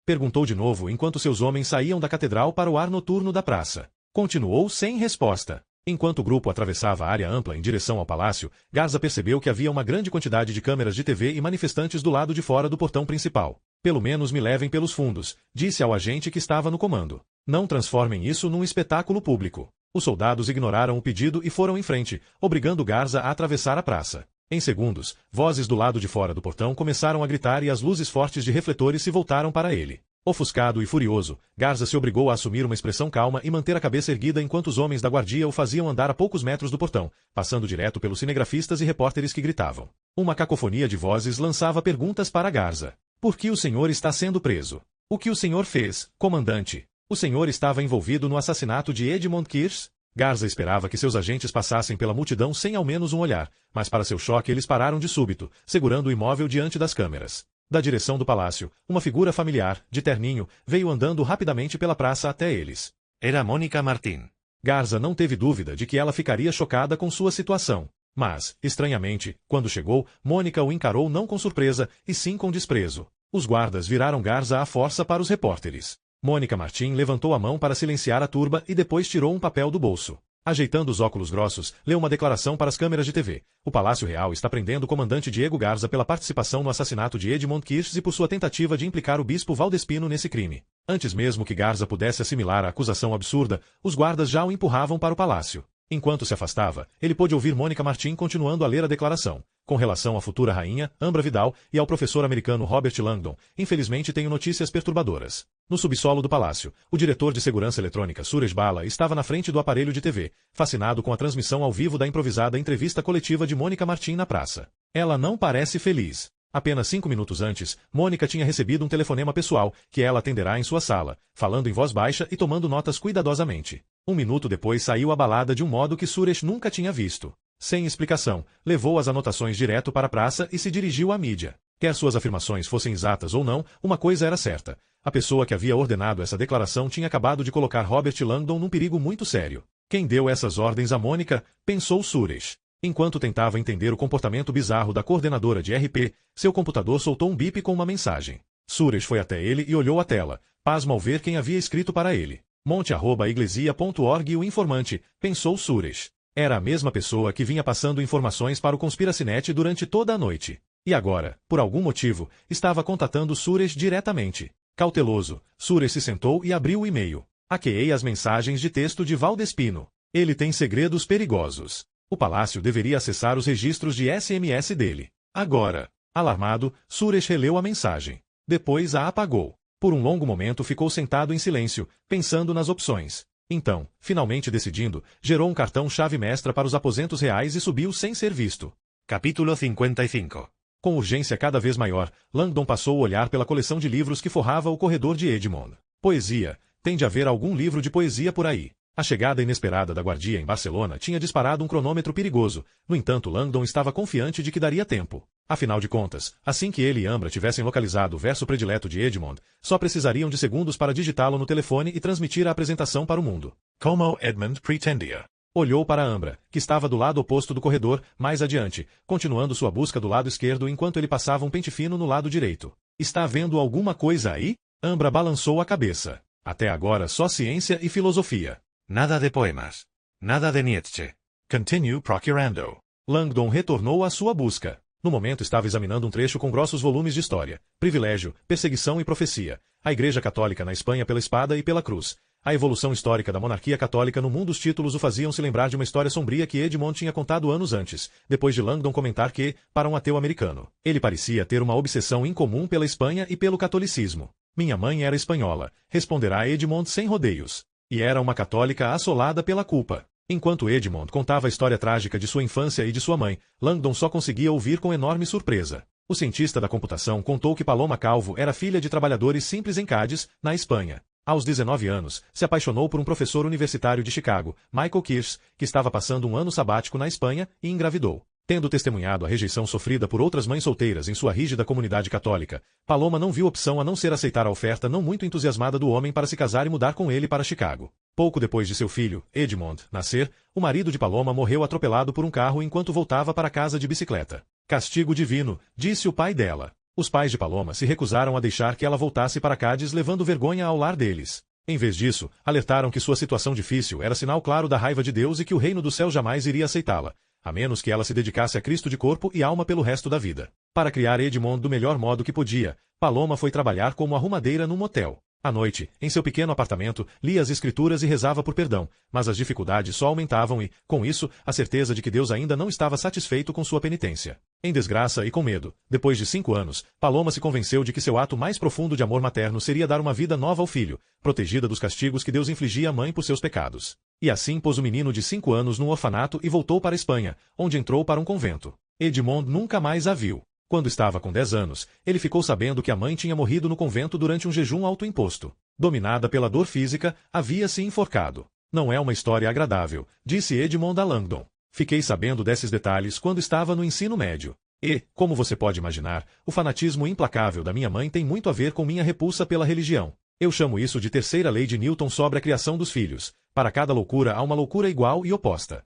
Perguntou de novo enquanto seus homens saíam da catedral para o ar noturno da praça. Continuou sem resposta. Enquanto o grupo atravessava a área ampla em direção ao palácio, Garza percebeu que havia uma grande quantidade de câmeras de TV e manifestantes do lado de fora do portão principal. Pelo menos me levem pelos fundos, disse ao agente que estava no comando. Não transformem isso num espetáculo público. Os soldados ignoraram o pedido e foram em frente, obrigando Garza a atravessar a praça. Em segundos, vozes do lado de fora do portão começaram a gritar e as luzes fortes de refletores se voltaram para ele. Ofuscado e furioso, Garza se obrigou a assumir uma expressão calma e manter a cabeça erguida enquanto os homens da guardia o faziam andar a poucos metros do portão, passando direto pelos cinegrafistas e repórteres que gritavam. Uma cacofonia de vozes lançava perguntas para Garza. Por que o senhor está sendo preso? O que o senhor fez, comandante? O senhor estava envolvido no assassinato de Edmond Kirsch? Garza esperava que seus agentes passassem pela multidão sem ao menos um olhar, mas para seu choque eles pararam de súbito, segurando o imóvel diante das câmeras. Da direção do palácio, uma figura familiar, de terninho, veio andando rapidamente pela praça até eles. Era Mónica Martín. Garza não teve dúvida de que ela ficaria chocada com sua situação. Mas, estranhamente, quando chegou, Mônica o encarou não com surpresa, e sim com desprezo. Os guardas viraram Garza à força para os repórteres. Mônica Martín levantou a mão para silenciar a turba e depois tirou um papel do bolso. Ajeitando os óculos grossos, leu uma declaração para as câmeras de TV. O Palácio Real está prendendo o comandante Diego Garza pela participação no assassinato de Edmond Kirsch e por sua tentativa de implicar o bispo Valdespino nesse crime. Antes mesmo que Garza pudesse assimilar a acusação absurda, os guardas já o empurravam para o palácio. Enquanto se afastava, ele pôde ouvir Mônica Martín continuando a ler a declaração. Com relação à futura rainha, Ambra Vidal, e ao professor americano Robert Langdon, infelizmente tenho notícias perturbadoras. No subsolo do palácio, o diretor de segurança eletrônica Suresh Bala estava na frente do aparelho de TV, fascinado com a transmissão ao vivo da improvisada entrevista coletiva de Mônica Martín na praça. Ela não parece feliz. Apenas 5 minutos antes, Mônica tinha recebido um telefonema pessoal, que ela atenderá em sua sala, falando em voz baixa e tomando notas cuidadosamente. 1 minuto depois saiu abalada de um modo que Suresh nunca tinha visto. Sem explicação, levou as anotações direto para a praça e se dirigiu à mídia. Quer suas afirmações fossem exatas ou não, uma coisa era certa. A pessoa que havia ordenado essa declaração tinha acabado de colocar Robert Langdon num perigo muito sério. Quem deu essas ordens a Mônica? Pensou Suresh. Enquanto tentava entender o comportamento bizarro da coordenadora de RP, seu computador soltou um bip com uma mensagem. Suresh foi até ele e olhou a tela, pasmo ao ver quem havia escrito para ele. monte@iglesia.org e o informante, pensou Suresh. Era a mesma pessoa que vinha passando informações para o Conspiracynet durante toda a noite. E agora, por algum motivo, estava contatando Suresh diretamente. Cauteloso, Suresh se sentou e abriu o e-mail. Hackeei as mensagens de texto de Valdespino. Ele tem segredos perigosos. O palácio deveria acessar os registros de SMS dele. Agora. Alarmado, Suresh releu a mensagem. Depois a apagou. Por um longo momento ficou sentado em silêncio, pensando nas opções. Então, finalmente decidindo, gerou um cartão-chave mestra para os aposentos reais e subiu sem ser visto. Capítulo 55. Com urgência cada vez maior, Langdon passou o olhar pela coleção de livros que forrava o corredor de Edmond. Poesia. Tem de haver algum livro de poesia por aí. A chegada inesperada da guardia em Barcelona tinha disparado um cronômetro perigoso. No entanto, Langdon estava confiante de que daria tempo. Afinal de contas, assim que ele e Ambra tivessem localizado o verso predileto de Edmond, só precisariam de segundos para digitá-lo no telefone e transmitir a apresentação para o mundo. Como Edmund pretendia. Olhou para Ambra, que estava do lado oposto do corredor, mais adiante, continuando sua busca do lado esquerdo enquanto ele passava um pente fino no lado direito. Está vendo alguma coisa aí? Ambra balançou a cabeça. Até agora só ciência e filosofia. Nada de poemas. Nada de Nietzsche. Continue procurando. Langdon retornou à sua busca. No momento estava examinando um trecho com grossos volumes de história, privilégio, perseguição e profecia, a Igreja Católica na Espanha pela espada e pela cruz, a evolução histórica da monarquia católica no mundo. Os títulos o faziam se lembrar de uma história sombria que Edmond tinha contado anos antes, depois de Langdon comentar que, para um ateu americano, ele parecia ter uma obsessão incomum pela Espanha e pelo catolicismo. Minha mãe era espanhola, responderá Edmond sem rodeios. E era uma católica assolada pela culpa. Enquanto Edmond contava a história trágica de sua infância e de sua mãe, Langdon só conseguia ouvir com enorme surpresa. O cientista da computação contou que Paloma Calvo era filha de trabalhadores simples em Cádiz, na Espanha. Aos 19 anos, se apaixonou por um professor universitário de Chicago, Michael Kirsch, que estava passando um ano sabático na Espanha, e engravidou. Tendo testemunhado a rejeição sofrida por outras mães solteiras em sua rígida comunidade católica, Paloma não viu opção a não ser aceitar a oferta não muito entusiasmada do homem para se casar e mudar com ele para Chicago. Pouco depois de seu filho, Edmond, nascer, o marido de Paloma morreu atropelado por um carro enquanto voltava para casa de bicicleta. Castigo divino, disse o pai dela. Os pais de Paloma se recusaram a deixar que ela voltasse para Cádiz levando vergonha ao lar deles. Em vez disso, alertaram que sua situação difícil era sinal claro da raiva de Deus e que o reino do céu jamais iria aceitá-la, a menos que ela se dedicasse a Cristo de corpo e alma pelo resto da vida. Para criar Edmond do melhor modo que podia, Paloma foi trabalhar como arrumadeira num motel. À noite, em seu pequeno apartamento, lia as escrituras e rezava por perdão, mas as dificuldades só aumentavam e, com isso, a certeza de que Deus ainda não estava satisfeito com sua penitência. Em desgraça e com medo, depois de 5 anos, Paloma se convenceu de que seu ato mais profundo de amor materno seria dar uma vida nova ao filho, protegida dos castigos que Deus infligia à mãe por seus pecados. E assim pôs o menino de 5 anos num orfanato e voltou para a Espanha, onde entrou para um convento. Edmond nunca mais a viu. Quando estava com 10 anos, ele ficou sabendo que a mãe tinha morrido no convento durante um jejum autoimposto. Dominada pela dor física, havia se enforcado. Não é uma história agradável, disse Edmond a Langdon. Fiquei sabendo desses detalhes quando estava no ensino médio. E, como você pode imaginar, o fanatismo implacável da minha mãe tem muito a ver com minha repulsa pela religião. Eu chamo isso de terceira lei de Newton sobre a criação dos filhos. Para cada loucura há uma loucura igual e oposta.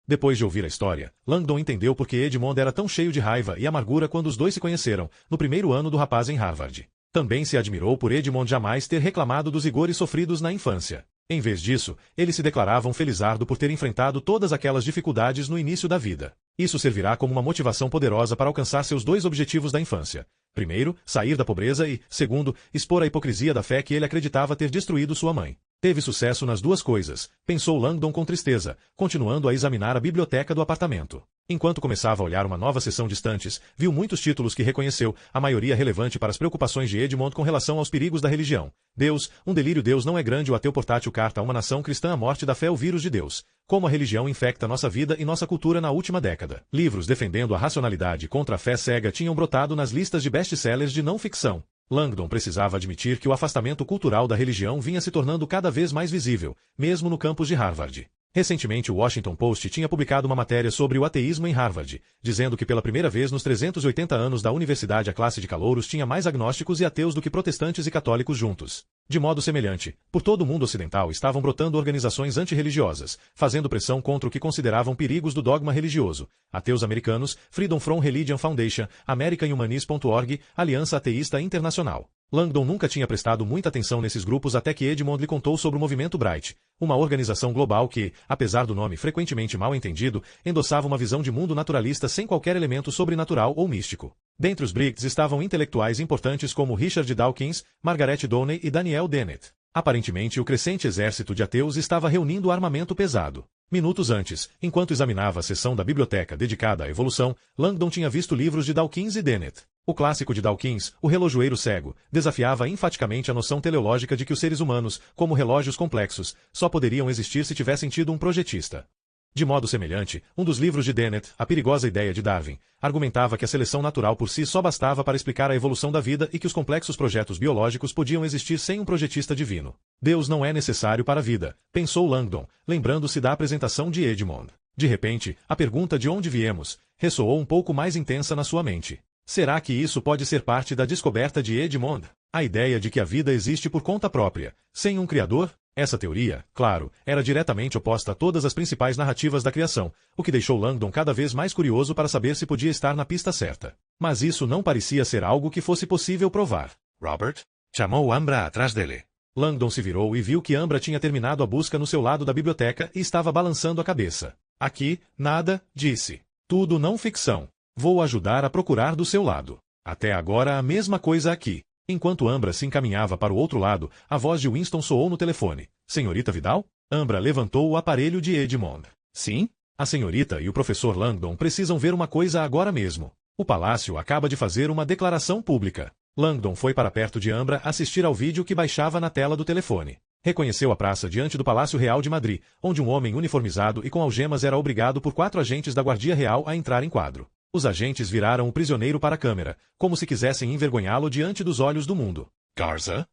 Depois de ouvir a história, Langdon entendeu por que Edmond era tão cheio de raiva e amargura quando os dois se conheceram, no primeiro ano do rapaz em Harvard. Também se admirou por Edmond jamais ter reclamado dos rigores sofridos na infância. Em vez disso, ele se declarava um felizardo por ter enfrentado todas aquelas dificuldades no início da vida. Isso servirá como uma motivação poderosa para alcançar seus 2 objetivos da infância. Primeiro, sair da pobreza e, segundo, expor a hipocrisia da fé que ele acreditava ter destruído sua mãe. Teve sucesso nas 2 coisas, pensou Langdon com tristeza, continuando a examinar a biblioteca do apartamento. Enquanto começava a olhar uma nova seção de estantes, viu muitos títulos que reconheceu, a maioria relevante para as preocupações de Edmond com relação aos perigos da religião. Deus, um delírio. Deus não é grande. O ateu portátil. Carta a uma nação cristã. A morte da fé. O vírus de Deus. Como a religião infecta nossa vida e nossa cultura na última década. Livros defendendo a racionalidade contra a fé cega tinham brotado nas listas de best-sellers de não ficção. Langdon precisava admitir que o afastamento cultural da religião vinha se tornando cada vez mais visível, mesmo no campus de Harvard. Recentemente o Washington Post tinha publicado uma matéria sobre o ateísmo em Harvard, dizendo que pela primeira vez nos 380 anos da universidade a classe de calouros tinha mais agnósticos e ateus do que protestantes e católicos juntos. De modo semelhante, por todo o mundo ocidental estavam brotando organizações antirreligiosas, fazendo pressão contra o que consideravam perigos do dogma religioso. Ateus Americanos, Freedom From Religion Foundation, AmericanHumanist.org, Aliança Ateísta Internacional. Langdon nunca tinha prestado muita atenção nesses grupos até que Edmond lhe contou sobre o Movimento Bright, uma organização global que, apesar do nome frequentemente mal entendido, endossava uma visão de mundo naturalista sem qualquer elemento sobrenatural ou místico. Dentre os Briggs estavam intelectuais importantes como Richard Dawkins, Margaret Downey e Daniel Dennett. Aparentemente, o crescente exército de ateus estava reunindo armamento pesado. Minutos antes, enquanto examinava a seção da biblioteca dedicada à evolução, Langdon tinha visto livros de Dawkins e Dennett. O clássico de Dawkins, O Relojoeiro Cego, desafiava enfaticamente a noção teleológica de que os seres humanos, como relógios complexos, só poderiam existir se tivessem tido um projetista. De modo semelhante, um dos livros de Dennett, A Perigosa Ideia de Darwin, argumentava que a seleção natural por si só bastava para explicar a evolução da vida e que os complexos projetos biológicos podiam existir sem um projetista divino. Deus não é necessário para a vida, pensou Langdon, lembrando-se da apresentação de Edmond. De repente, a pergunta de onde viemos ressoou um pouco mais intensa na sua mente. Será que isso pode ser parte da descoberta de Edmond? A ideia de que a vida existe por conta própria, sem um criador? Essa teoria, claro, era diretamente oposta a todas as principais narrativas da criação, o que deixou Langdon cada vez mais curioso para saber se podia estar na pista certa. Mas isso não parecia ser algo que fosse possível provar. Robert? Chamou Ambra atrás dele. Langdon se virou e viu que Ambra tinha terminado a busca no seu lado da biblioteca e estava balançando a cabeça. Aqui, nada, disse. Tudo não ficção. Vou ajudar a procurar do seu lado. Até agora a mesma coisa aqui. Enquanto Ambra se encaminhava para o outro lado, a voz de Winston soou no telefone. Senhorita Vidal? Ambra levantou o aparelho de Edmond. Sim? A senhorita e o professor Langdon precisam ver uma coisa agora mesmo. O palácio acaba de fazer uma declaração pública. Langdon foi para perto de Ambra assistir ao vídeo que baixava na tela do telefone. Reconheceu a praça diante do Palácio Real de Madrid, onde um homem uniformizado e com algemas era obrigado por 4 agentes da Guardia Real a entrar em quadro. Os agentes viraram o prisioneiro para a câmera, como se quisessem envergonhá-lo diante dos olhos do mundo. Garza?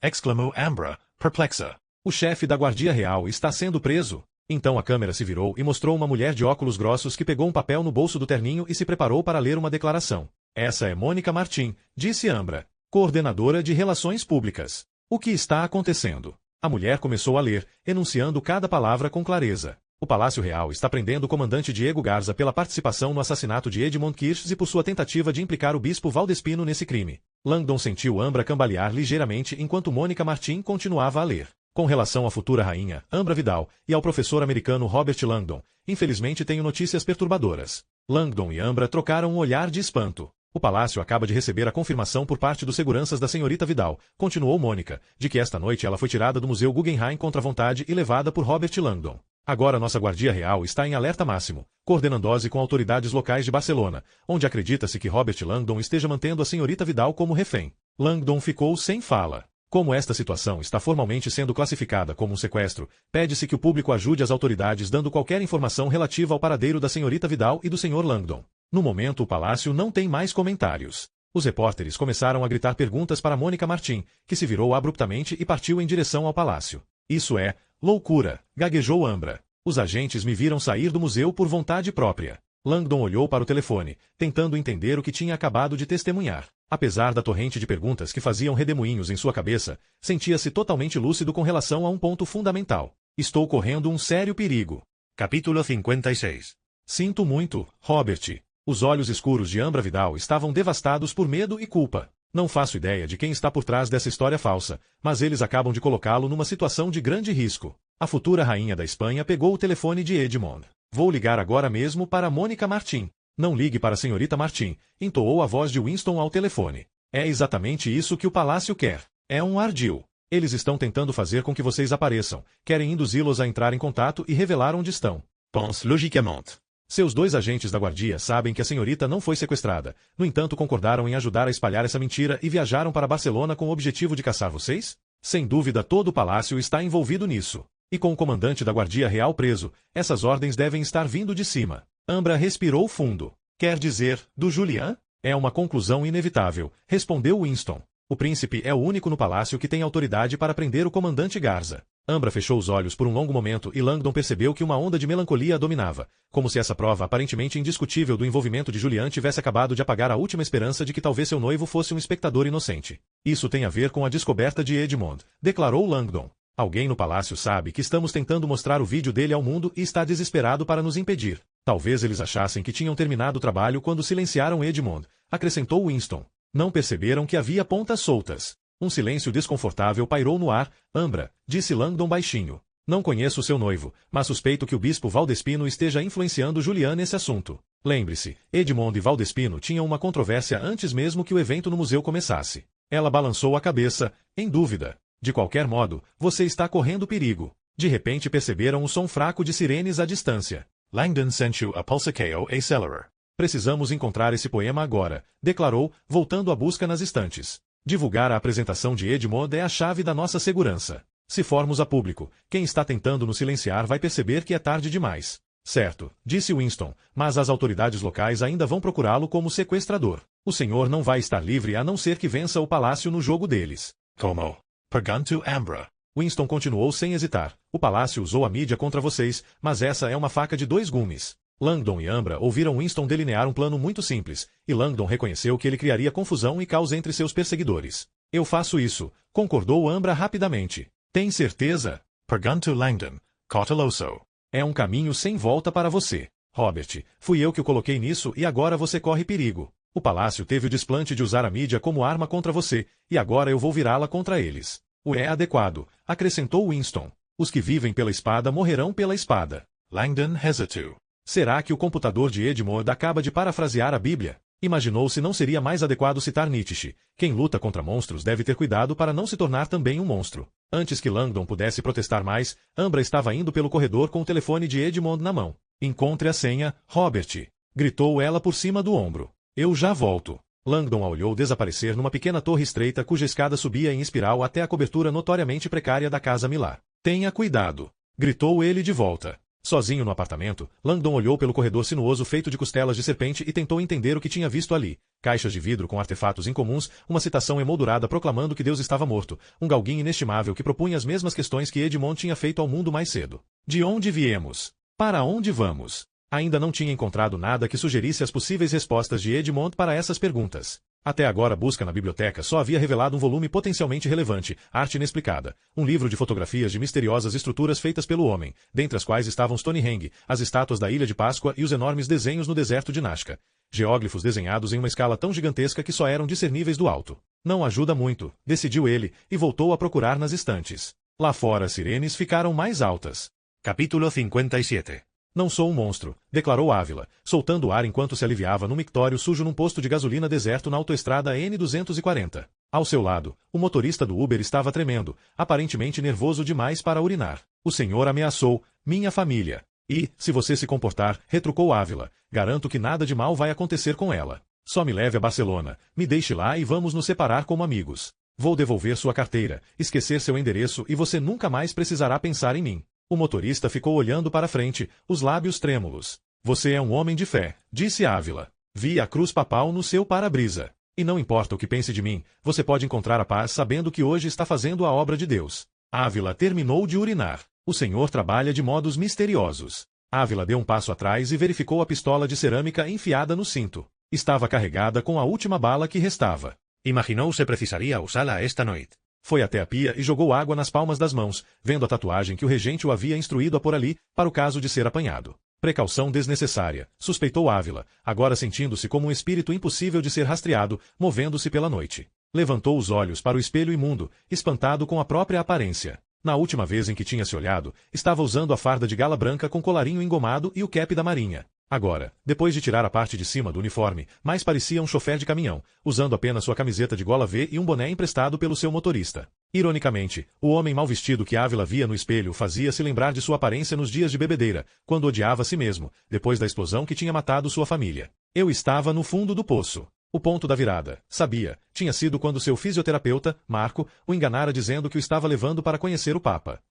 Exclamou Ambra, perplexa. O chefe da Guardia Real está sendo preso. Então a câmera se virou e mostrou uma mulher de óculos grossos que pegou um papel no bolso do terninho e se preparou para ler uma declaração. Essa é Mônica Martim, disse Ambra, coordenadora de Relações Públicas. O que está acontecendo? A mulher começou a ler, enunciando cada palavra com clareza. O Palácio Real está prendendo o comandante Diego Garza pela participação no assassinato de Edmond Kirsch e por sua tentativa de implicar o bispo Valdespino nesse crime. Langdon sentiu Ambra cambalear ligeiramente enquanto Mônica Martim continuava a ler. Com relação à futura rainha, Ambra Vidal, e ao professor americano Robert Langdon, infelizmente tenho notícias perturbadoras. Langdon e Ambra trocaram um olhar de espanto. O palácio acaba de receber a confirmação por parte dos seguranças da senhorita Vidal, continuou Mônica, de que esta noite ela foi tirada do Museu Guggenheim contra a vontade e levada por Robert Langdon. Agora nossa Guardia Real está em alerta máximo, coordenando-se com autoridades locais de Barcelona, onde acredita-se que Robert Langdon esteja mantendo a senhorita Vidal como refém. Langdon ficou sem fala. Como esta situação está formalmente sendo classificada como um sequestro, pede-se que o público ajude as autoridades dando qualquer informação relativa ao paradeiro da senhorita Vidal e do Sr. Langdon. No momento o palácio não tem mais comentários. Os repórteres começaram a gritar perguntas para Mônica Martim, que se virou abruptamente e partiu em direção ao palácio. Isso é loucura, gaguejou Ambra. Os agentes me viram sair do museu por vontade própria. Langdon olhou para o telefone, tentando entender o que tinha acabado de testemunhar. Apesar da torrente de perguntas que faziam redemoinhos em sua cabeça, sentia-se totalmente lúcido com relação a um ponto fundamental. Estou correndo um sério perigo. Capítulo 56. Sinto muito, Robert. Os olhos escuros de Ambra Vidal estavam devastados por medo e culpa. Não faço ideia de quem está por trás dessa história falsa, mas eles acabam de colocá-lo numa situação de grande risco. A futura rainha da Espanha pegou o telefone de Edmond. Vou ligar agora mesmo para Mônica Martim. Não ligue para a senhorita Martim, entoou a voz de Winston ao telefone. É exatamente isso que o palácio quer. É um ardil. Eles estão tentando fazer com que vocês apareçam, querem induzi-los a entrar em contato e revelar onde estão. Pense logiquement. Seus 2 agentes da guardia sabem que a senhorita não foi sequestrada. No entanto, concordaram em ajudar a espalhar essa mentira e viajaram para Barcelona com o objetivo de caçar vocês? Sem dúvida, todo o palácio está envolvido nisso. E com o comandante da Guardia Real preso, essas ordens devem estar vindo de cima. Ambra respirou fundo. Quer dizer, do Julian? É uma conclusão inevitável, respondeu Winston. O príncipe é o único no palácio que tem autoridade para prender o comandante Garza. Ambra fechou os olhos por um longo momento e Langdon percebeu que uma onda de melancolia a dominava, como se essa prova aparentemente indiscutível do envolvimento de Julian tivesse acabado de apagar a última esperança de que talvez seu noivo fosse um espectador inocente. Isso tem a ver com a descoberta de Edmond, declarou Langdon. Alguém no palácio sabe que estamos tentando mostrar o vídeo dele ao mundo e está desesperado para nos impedir. Talvez eles achassem que tinham terminado o trabalho quando silenciaram Edmond, acrescentou Winston. Não perceberam que havia pontas soltas. Um silêncio desconfortável pairou no ar. Ambra, disse Langdon baixinho. Não conheço seu noivo, mas suspeito que o bispo Valdespino esteja influenciando Julian nesse assunto. Lembre-se, Edmond e Valdespino tinham uma controvérsia antes mesmo que o evento no museu começasse. Ela balançou a cabeça, em dúvida. De qualquer modo, você está correndo perigo. De repente perceberam o som fraco de sirenes à distância. Langdon sent you a pulsicao acelerar. Precisamos encontrar esse poema agora, declarou, voltando à busca nas estantes. Divulgar a apresentação de Edmond é a chave da nossa segurança. Se formos a público, quem está tentando nos silenciar vai perceber que é tarde demais. Certo, disse Winston, mas as autoridades locais ainda vão procurá-lo como sequestrador. O senhor não vai estar livre a não ser que vença o palácio no jogo deles. Como? Pergunto Ambra. Winston continuou sem hesitar. O palácio usou a mídia contra vocês, mas essa é uma faca de dois gumes. Langdon e Ambra ouviram Winston delinear um plano muito simples, e Langdon reconheceu que ele criaria confusão e caos entre seus perseguidores. Eu faço isso, concordou Ambra rapidamente. Tem certeza? Pergunto Langdon. Cauteloso. É um caminho sem volta para você. Robert, fui eu que o coloquei nisso e agora você corre perigo. O palácio teve o desplante de usar a mídia como arma contra você, e agora eu vou virá-la contra eles. O é adequado, acrescentou Winston. Os que vivem pela espada morrerão pela espada. Langdon hesitou. Será que o computador de Edmond acaba de parafrasear a Bíblia? Imaginou se não seria mais adequado citar Nietzsche. Quem luta contra monstros deve ter cuidado para não se tornar também um monstro. Antes que Langdon pudesse protestar mais, Ambra estava indo pelo corredor com o telefone de Edmond na mão. Encontre a senha, Robert. Gritou ela por cima do ombro. Eu já volto. Langdon a olhou desaparecer numa pequena torre estreita cuja escada subia em espiral até a cobertura notoriamente precária da casa Millar. Tenha cuidado. Gritou ele de volta. Sozinho no apartamento, Langdon olhou pelo corredor sinuoso feito de costelas de serpente e tentou entender o que tinha visto ali. Caixas de vidro com artefatos incomuns, uma citação emoldurada proclamando que Deus estava morto, um galguim inestimável que propunha as mesmas questões que Edmond tinha feito ao mundo mais cedo. De onde viemos? Para onde vamos? Ainda não tinha encontrado nada que sugerisse as possíveis respostas de Edmond para essas perguntas. Até agora a busca na biblioteca só havia revelado um volume potencialmente relevante, Arte Inexplicada, um livro de fotografias de misteriosas estruturas feitas pelo homem, dentre as quais estavam Stonehenge, as estátuas da Ilha de Páscoa e os enormes desenhos no deserto de Nazca. Geóglifos desenhados em uma escala tão gigantesca que só eram discerníveis do alto. Não ajuda muito, decidiu ele, e voltou a procurar nas estantes. Lá fora as sirenes ficaram mais altas. Capítulo 57. Não sou um monstro, declarou Ávila, soltando o ar enquanto se aliviava num mictório sujo num posto de gasolina deserto na autoestrada N240. Ao seu lado, o motorista do Uber estava tremendo, aparentemente nervoso demais para urinar. O senhor ameaçou, minha família. E, se você se comportar, retrucou Ávila, garanto que nada de mal vai acontecer com ela. Só me leve a Barcelona, me deixe lá e vamos nos separar como amigos. Vou devolver sua carteira, esquecer seu endereço e você nunca mais precisará pensar em mim. O motorista ficou olhando para frente, os lábios trêmulos. Você é um homem de fé, disse Ávila. Vi a cruz papal no seu para-brisa. E não importa o que pense de mim, você pode encontrar a paz sabendo que hoje está fazendo a obra de Deus. Ávila terminou de urinar. O senhor trabalha de modos misteriosos. Ávila deu um passo atrás e verificou a pistola de cerâmica enfiada no cinto. Estava carregada com a última bala que restava. Imaginou se precisaria usá-la esta noite. Foi até a pia e jogou água nas palmas das mãos, vendo a tatuagem que o regente o havia instruído a pôr ali, para o caso de ser apanhado. Precaução desnecessária, suspeitou Ávila, agora sentindo-se como um espírito impossível de ser rastreado, movendo-se pela noite. Levantou os olhos para o espelho imundo, espantado com a própria aparência. Na última vez em que tinha se olhado, estava usando a farda de gala branca com colarinho engomado e o cap da marinha. Agora, depois de tirar a parte de cima do uniforme, mais parecia um chofer de caminhão, usando apenas sua camiseta de gola V e um boné emprestado pelo seu motorista. Ironicamente, o homem mal vestido que Ávila via no espelho fazia-se lembrar de sua aparência nos dias de bebedeira, quando odiava a si mesmo, depois da explosão que tinha matado sua família. Eu estava no fundo do poço. O ponto da virada, sabia, tinha sido quando seu fisioterapeuta, Marco, o enganara dizendo que o estava levando para conhecer o Papa.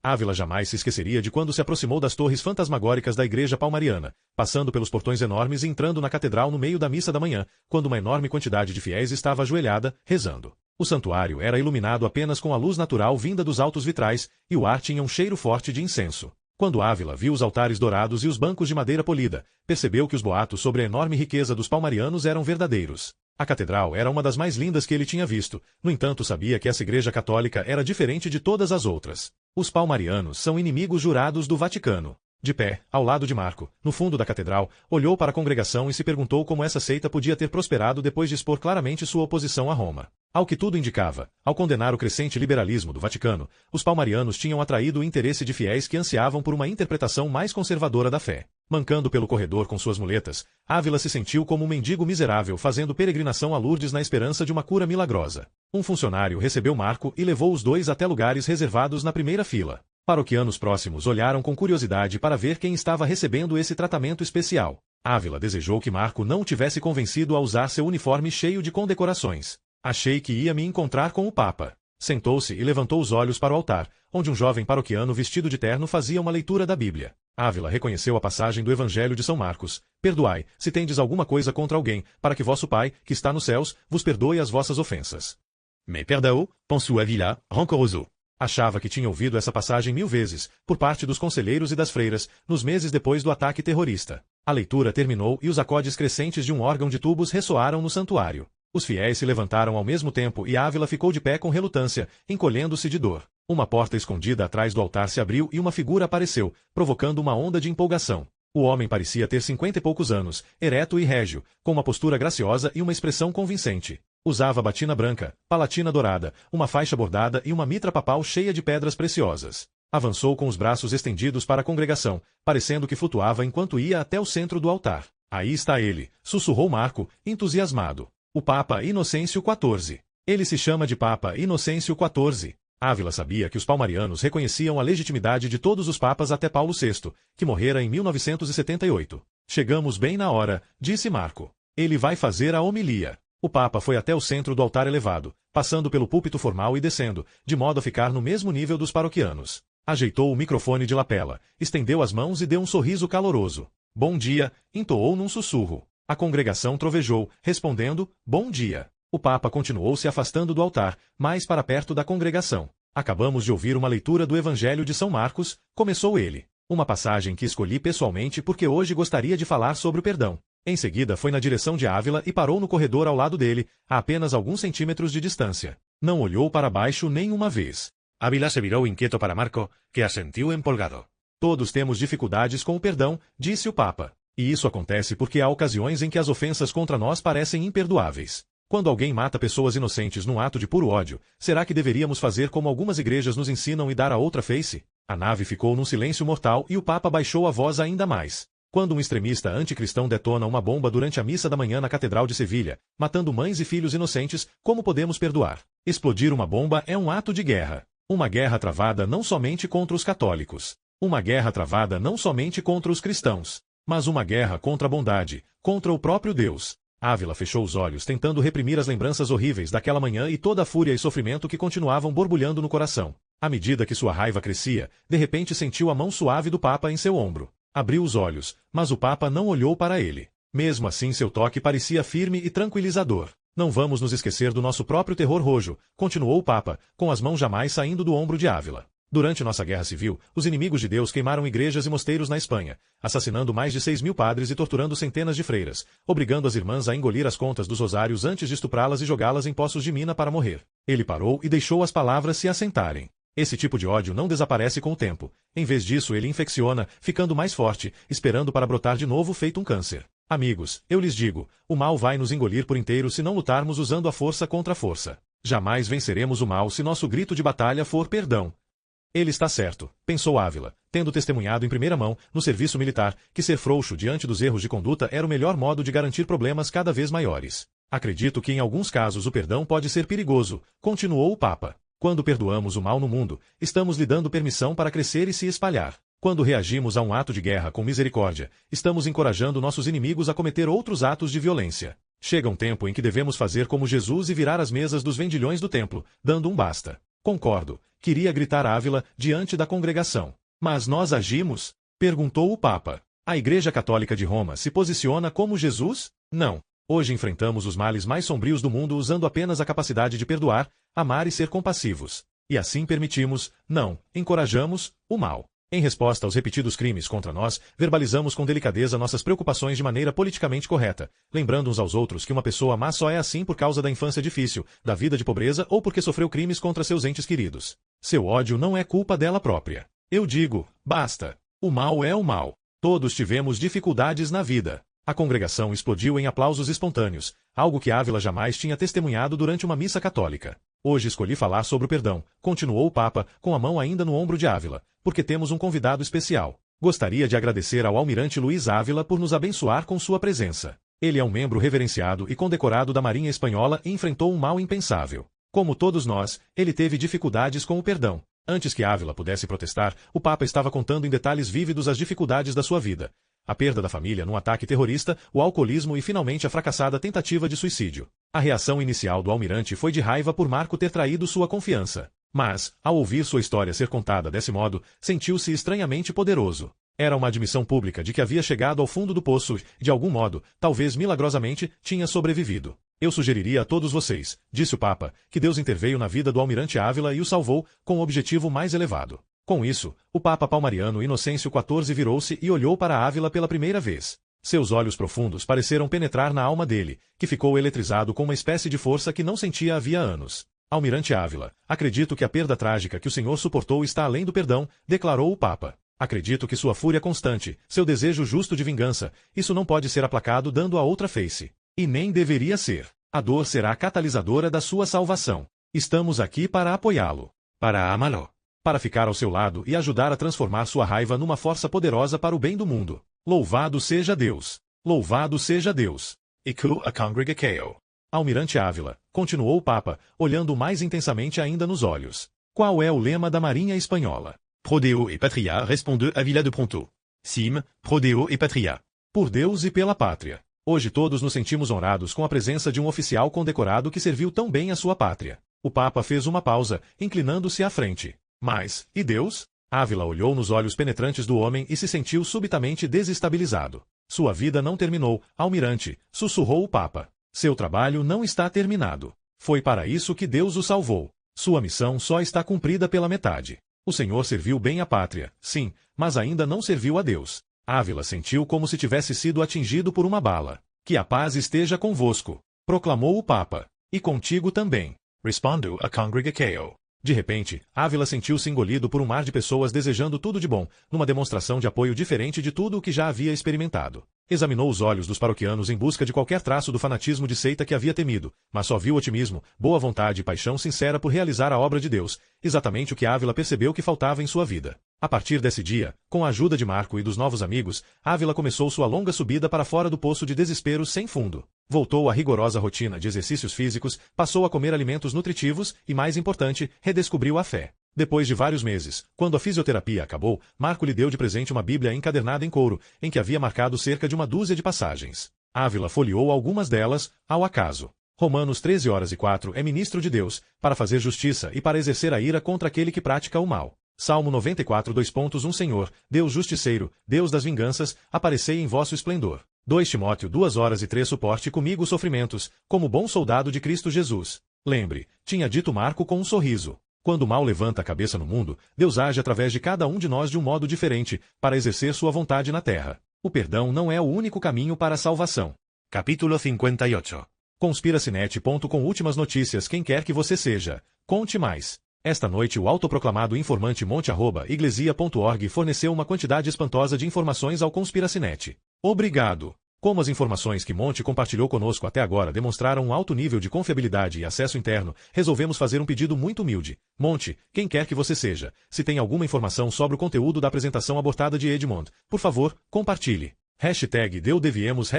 Ávila jamais se esqueceria de quando se aproximou das torres fantasmagóricas da igreja palmariana, passando pelos portões enormes e entrando na catedral no meio da missa da manhã, quando uma enorme quantidade de fiéis estava ajoelhada, rezando. O santuário era iluminado apenas com a luz natural vinda dos altos vitrais, e o ar tinha um cheiro forte de incenso. Quando Ávila viu os altares dourados e os bancos de madeira polida, percebeu que os boatos sobre a enorme riqueza dos palmarianos eram verdadeiros. A catedral era uma das mais lindas que ele tinha visto, no entanto sabia que essa igreja católica era diferente de todas as outras. Os palmarianos são inimigos jurados do Vaticano. De pé, ao lado de Marco, no fundo da catedral, olhou para a congregação e se perguntou como essa seita podia ter prosperado depois de expor claramente sua oposição a Roma. Ao que tudo indicava, ao condenar o crescente liberalismo do Vaticano, os palmarianos tinham atraído o interesse de fiéis que ansiavam por uma interpretação mais conservadora da fé. Mancando pelo corredor com suas muletas, Ávila se sentiu como um mendigo miserável fazendo peregrinação a Lourdes na esperança de uma cura milagrosa. Um funcionário recebeu Marco e levou os dois até lugares reservados na primeira fila. Paroquianos próximos olharam com curiosidade para ver quem estava recebendo esse tratamento especial. Ávila desejou que Marco não o tivesse convencido a usar seu uniforme cheio de condecorações. Achei que ia me encontrar com o Papa. Sentou-se e levantou os olhos para o altar, onde um jovem paroquiano vestido de terno fazia uma leitura da Bíblia. Ávila reconheceu a passagem do Evangelho de São Marcos: Perdoai, se tendes alguma coisa contra alguém, para que vosso Pai, que está nos céus, vos perdoe as vossas ofensas. Mais perdao, pensou Ávila, rancoroso. Achava que tinha ouvido essa passagem 1000 vezes, por parte dos conselheiros e das freiras, nos meses depois do ataque terrorista. A leitura terminou e os acordes crescentes de um órgão de tubos ressoaram no santuário. Os fiéis se levantaram ao mesmo tempo e Ávila ficou de pé com relutância, encolhendo-se de dor. Uma porta escondida atrás do altar se abriu e uma figura apareceu, provocando uma onda de empolgação. O homem parecia ter 50 e poucos anos, ereto e régio, com uma postura graciosa e uma expressão convincente. Usava batina branca, palatina dourada, uma faixa bordada e uma mitra papal cheia de pedras preciosas. Avançou com os braços estendidos para a congregação, parecendo que flutuava enquanto ia até o centro do altar. Aí está ele, sussurrou Marco, entusiasmado. O Papa Inocêncio XIV. Ele se chama de Papa Inocêncio XIV. Ávila sabia que os palmarianos reconheciam a legitimidade de todos os papas até Paulo VI, que morrera em 1978. Chegamos bem na hora, disse Marco. Ele vai fazer a homilia. O Papa foi até o centro do altar elevado, passando pelo púlpito formal e descendo, de modo a ficar no mesmo nível dos paroquianos. Ajeitou o microfone de lapela, estendeu as mãos e deu um sorriso caloroso. Bom dia, entoou num sussurro. A congregação trovejou, respondendo, bom dia. O Papa continuou se afastando do altar, mais para perto da congregação. Acabamos de ouvir uma leitura do Evangelho de São Marcos, começou ele. Uma passagem que escolhi pessoalmente porque hoje gostaria de falar sobre o perdão. Em seguida foi na direção de Ávila e parou no corredor ao lado dele, a apenas alguns centímetros de distância. Não olhou para baixo nem uma vez. Ávila se virou inquieto para Marco, que assentiu empolgado. Todos temos dificuldades com o perdão, disse o Papa. E isso acontece porque há ocasiões em que as ofensas contra nós parecem imperdoáveis. Quando alguém mata pessoas inocentes num ato de puro ódio, será que deveríamos fazer como algumas igrejas nos ensinam e dar a outra face? A nave ficou num silêncio mortal e o Papa baixou a voz ainda mais. Quando um extremista anticristão detona uma bomba durante a missa da manhã na Catedral de Sevilha, matando mães e filhos inocentes, como podemos perdoar? Explodir uma bomba é um ato de guerra. Uma guerra travada não somente contra os católicos. Uma guerra travada não somente contra os cristãos. Mas uma guerra contra a bondade, contra o próprio Deus. Ávila fechou os olhos tentando reprimir as lembranças horríveis daquela manhã e toda a fúria e sofrimento que continuavam borbulhando no coração. À medida que sua raiva crescia, de repente sentiu a mão suave do Papa em seu ombro. Abriu os olhos, mas o Papa não olhou para ele. Mesmo assim seu toque parecia firme e tranquilizador. Não vamos nos esquecer do nosso próprio terror rojo, continuou o Papa, com as mãos jamais saindo do ombro de Ávila. Durante nossa guerra civil, os inimigos de Deus queimaram igrejas e mosteiros na Espanha, assassinando mais de 6.000 padres e torturando centenas de freiras, obrigando as irmãs a engolir as contas dos rosários antes de estuprá-las e jogá-las em poços de mina para morrer. Ele parou e deixou as palavras se assentarem. Esse tipo de ódio não desaparece com o tempo. Em vez disso, ele infecciona, ficando mais forte, esperando para brotar de novo feito um câncer. Amigos, eu lhes digo, o mal vai nos engolir por inteiro se não lutarmos usando a força contra a força. Jamais venceremos o mal se nosso grito de batalha for perdão. Ele está certo, pensou Ávila, tendo testemunhado em primeira mão, no serviço militar, que ser frouxo diante dos erros de conduta era o melhor modo de garantir problemas cada vez maiores. Acredito que em alguns casos o perdão pode ser perigoso, continuou o Papa. Quando perdoamos o mal no mundo, estamos lhe dando permissão para crescer e se espalhar. Quando reagimos a um ato de guerra com misericórdia, estamos encorajando nossos inimigos a cometer outros atos de violência. Chega um tempo em que devemos fazer como Jesus e virar as mesas dos vendilhões do templo, dando um basta. Concordo, queria gritar Ávila diante da congregação. Mas nós agimos? Perguntou o Papa. A Igreja Católica de Roma se posiciona como Jesus? Não. Hoje enfrentamos os males mais sombrios do mundo usando apenas a capacidade de perdoar, amar e ser compassivos. E assim permitimos, não, encorajamos, o mal. Em resposta aos repetidos crimes contra nós, verbalizamos com delicadeza nossas preocupações de maneira politicamente correta, lembrando uns aos outros que uma pessoa má só é assim por causa da infância difícil, da vida de pobreza ou porque sofreu crimes contra seus entes queridos. Seu ódio não é culpa dela própria. Eu digo, basta. O mal é o mal. Todos tivemos dificuldades na vida. A congregação explodiu em aplausos espontâneos, algo que Ávila jamais tinha testemunhado durante uma missa católica. Hoje escolhi falar sobre o perdão, continuou o Papa, com a mão ainda no ombro de Ávila, porque temos um convidado especial. Gostaria de agradecer ao almirante Luiz Ávila por nos abençoar com sua presença. Ele é um membro reverenciado e condecorado da Marinha Espanhola e enfrentou um mal impensável. Como todos nós, ele teve dificuldades com o perdão. Antes que Ávila pudesse protestar, o Papa estava contando em detalhes vívidos as dificuldades da sua vida. A perda da família num ataque terrorista, o alcoolismo e finalmente a fracassada tentativa de suicídio. A reação inicial do almirante foi de raiva por Marco ter traído sua confiança. Mas, ao ouvir sua história ser contada desse modo, sentiu-se estranhamente poderoso. Era uma admissão pública de que havia chegado ao fundo do poço e, de algum modo, talvez milagrosamente, tinha sobrevivido. Eu sugeriria a todos vocês, disse o Papa, que Deus interveio na vida do almirante Ávila e o salvou, com o objetivo mais elevado. Com isso, o Papa Palmariano Inocêncio XIV virou-se e olhou para Ávila pela primeira vez. Seus olhos profundos pareceram penetrar na alma dele, que ficou eletrizado com uma espécie de força que não sentia havia anos. Almirante Ávila, acredito que a perda trágica que o senhor suportou está além do perdão, declarou o Papa. Acredito que sua fúria constante, seu desejo justo de vingança, isso não pode ser aplacado dando a outra face. E nem deveria ser. A dor será catalisadora da sua salvação. Estamos aqui para apoiá-lo. Para amá-lo. Para ficar ao seu lado e ajudar a transformar sua raiva numa força poderosa para o bem do mundo. Louvado seja Deus! Louvado seja Deus! Iku a congregatio. Almirante Ávila, continuou o Papa, olhando mais intensamente ainda nos olhos. Qual é o lema da Marinha Espanhola? Pro Deo et Patria, responde à Villa de Pronto. Sim, pro Deo et Patria. Por Deus e pela pátria. Hoje todos nos sentimos honrados com a presença de um oficial condecorado que serviu tão bem à sua pátria. O Papa fez uma pausa, inclinando-se à frente. Mas, e Deus? Ávila olhou nos olhos penetrantes do homem e se sentiu subitamente desestabilizado. Sua vida não terminou, almirante, sussurrou o Papa. Seu trabalho não está terminado. Foi para isso que Deus o salvou. Sua missão só está cumprida pela metade. O Senhor serviu bem à pátria, sim, mas ainda não serviu a Deus. Ávila sentiu como se tivesse sido atingido por uma bala. Que a paz esteja convosco, proclamou o Papa. E contigo também. Respondo a congregatio. De repente, Ávila sentiu-se engolido por um mar de pessoas desejando tudo de bom, numa demonstração de apoio diferente de tudo o que já havia experimentado. Examinou os olhos dos paroquianos em busca de qualquer traço do fanatismo de seita que havia temido, mas só viu otimismo, boa vontade e paixão sincera por realizar a obra de Deus, exatamente o que Ávila percebeu que faltava em sua vida. A partir desse dia, com a ajuda de Marco e dos novos amigos, Ávila começou sua longa subida para fora do poço de desespero sem fundo. Voltou à rigorosa rotina de exercícios físicos, passou a comer alimentos nutritivos e, mais importante, redescobriu a fé. Depois de vários meses, quando a fisioterapia acabou, Marco lhe deu de presente uma Bíblia encadernada em couro, em que havia marcado cerca de uma dúzia de passagens. Ávila folheou algumas delas, ao acaso. Romanos 13:04 é ministro de Deus, para fazer justiça e para exercer a ira contra aquele que pratica o mal. Salmo 94:2.1 Senhor, Deus justiceiro, Deus das vinganças, aparecei em vosso esplendor. 2 Timóteo 2:3 Suporte comigo os sofrimentos, como bom soldado de Cristo Jesus. Lembre, tinha dito Marco com um sorriso. Quando o mal levanta a cabeça no mundo, Deus age através de cada um de nós de um modo diferente, para exercer sua vontade na terra. O perdão não é o único caminho para a salvação. Capítulo 58. Conspiracynet.com Últimas notícias. Quem quer que você seja, conte mais. Esta noite o autoproclamado informante Monte@iglesia.org forneceu uma quantidade espantosa de informações ao Conspiracynet. Obrigado. Como as informações que Monte compartilhou conosco até agora demonstraram um alto nível de confiabilidade e acesso interno, resolvemos fazer um pedido muito humilde. Monte, quem quer que você seja, se tem alguma informação sobre o conteúdo da apresentação abortada de Edmond, por favor, compartilhe. #DeuDeviemos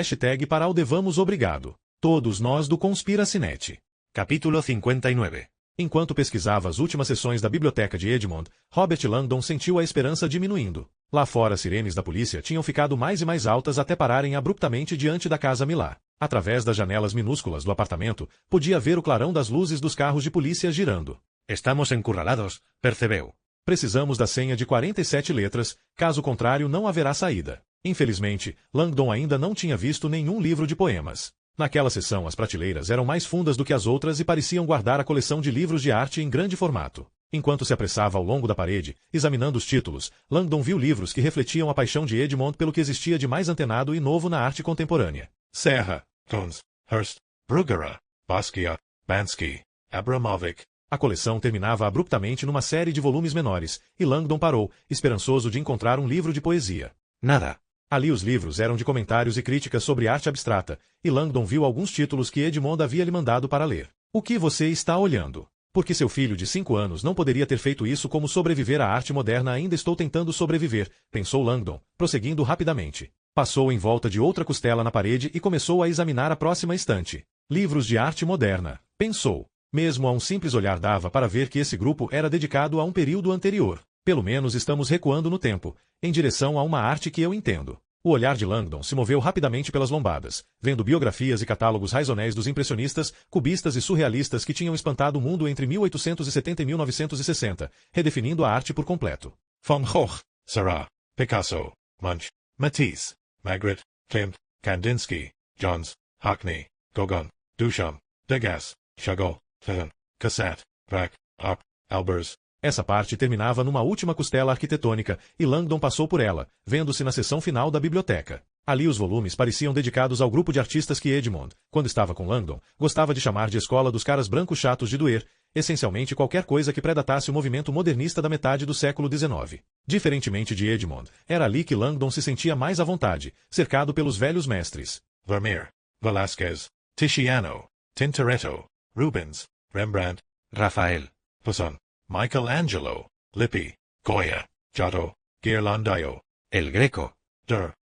para o Devamos Obrigado. Todos nós do Conspiracynet. Capítulo 59. Enquanto pesquisava as últimas sessões da biblioteca de Edmond, Robert Langdon sentiu a esperança diminuindo. Lá fora as sirenes da polícia tinham ficado mais e mais altas até pararem abruptamente diante da casa Millar. Através das janelas minúsculas do apartamento, podia ver o clarão das luzes dos carros de polícia girando. Estamos encurralados, percebeu. Precisamos da senha de 47 letras, caso contrário não haverá saída. Infelizmente, Langdon ainda não tinha visto nenhum livro de poemas. Naquela sessão as prateleiras eram mais fundas do que as outras e pareciam guardar a coleção de livros de arte em grande formato. Enquanto se apressava ao longo da parede, examinando os títulos, Langdon viu livros que refletiam a paixão de Edmond pelo que existia de mais antenado e novo na arte contemporânea. Serra, Tons, Hearst, Bruguera, Basquiat, Bansky, Abramovic. A coleção terminava abruptamente numa série de volumes menores, e Langdon parou, esperançoso de encontrar um livro de poesia. Nada. Ali os livros eram de comentários e críticas sobre arte abstrata, e Langdon viu alguns títulos que Edmond havia lhe mandado para ler. O que você está olhando? Porque seu filho de 5 anos não poderia ter feito isso como sobreviver à arte moderna ainda estou tentando sobreviver, pensou Langdon, prosseguindo rapidamente. Passou em volta de outra costela na parede e começou a examinar a próxima estante. Livros de arte moderna, pensou. Mesmo a um simples olhar dava para ver que esse grupo era dedicado a um período anterior. Pelo menos estamos recuando no tempo, em direção a uma arte que eu entendo. O olhar de Langdon se moveu rapidamente pelas lombadas, vendo biografias e catálogos raizonéis dos impressionistas, cubistas e surrealistas que tinham espantado o mundo entre 1870 e 1960, redefinindo a arte por completo. Van Gogh, Seurat, Picasso, Munch, Matisse, Magritte, Klimt, Kandinsky, Johns, Hackney, Gauguin, Duchamp, Degas, Chagall, Cézanne, Cassatt, Braque, Arp, Albers. Essa parte terminava numa última costela arquitetônica, e Langdon passou por ela, vendo-se na seção final da biblioteca. Ali os volumes pareciam dedicados ao grupo de artistas que Edmond, quando estava com Langdon, gostava de chamar de escola dos caras brancos chatos de doer, essencialmente qualquer coisa que predatasse o movimento modernista da metade do século XIX. Diferentemente de Edmond, era ali que Langdon se sentia mais à vontade, cercado pelos velhos mestres. Vermeer, Velázquez, Tiziano, Tintoretto, Rubens, Rembrandt, Raphael, Poussin, Michelangelo, Lippi, Goya, Giotto, Ghirlandaio, El Greco,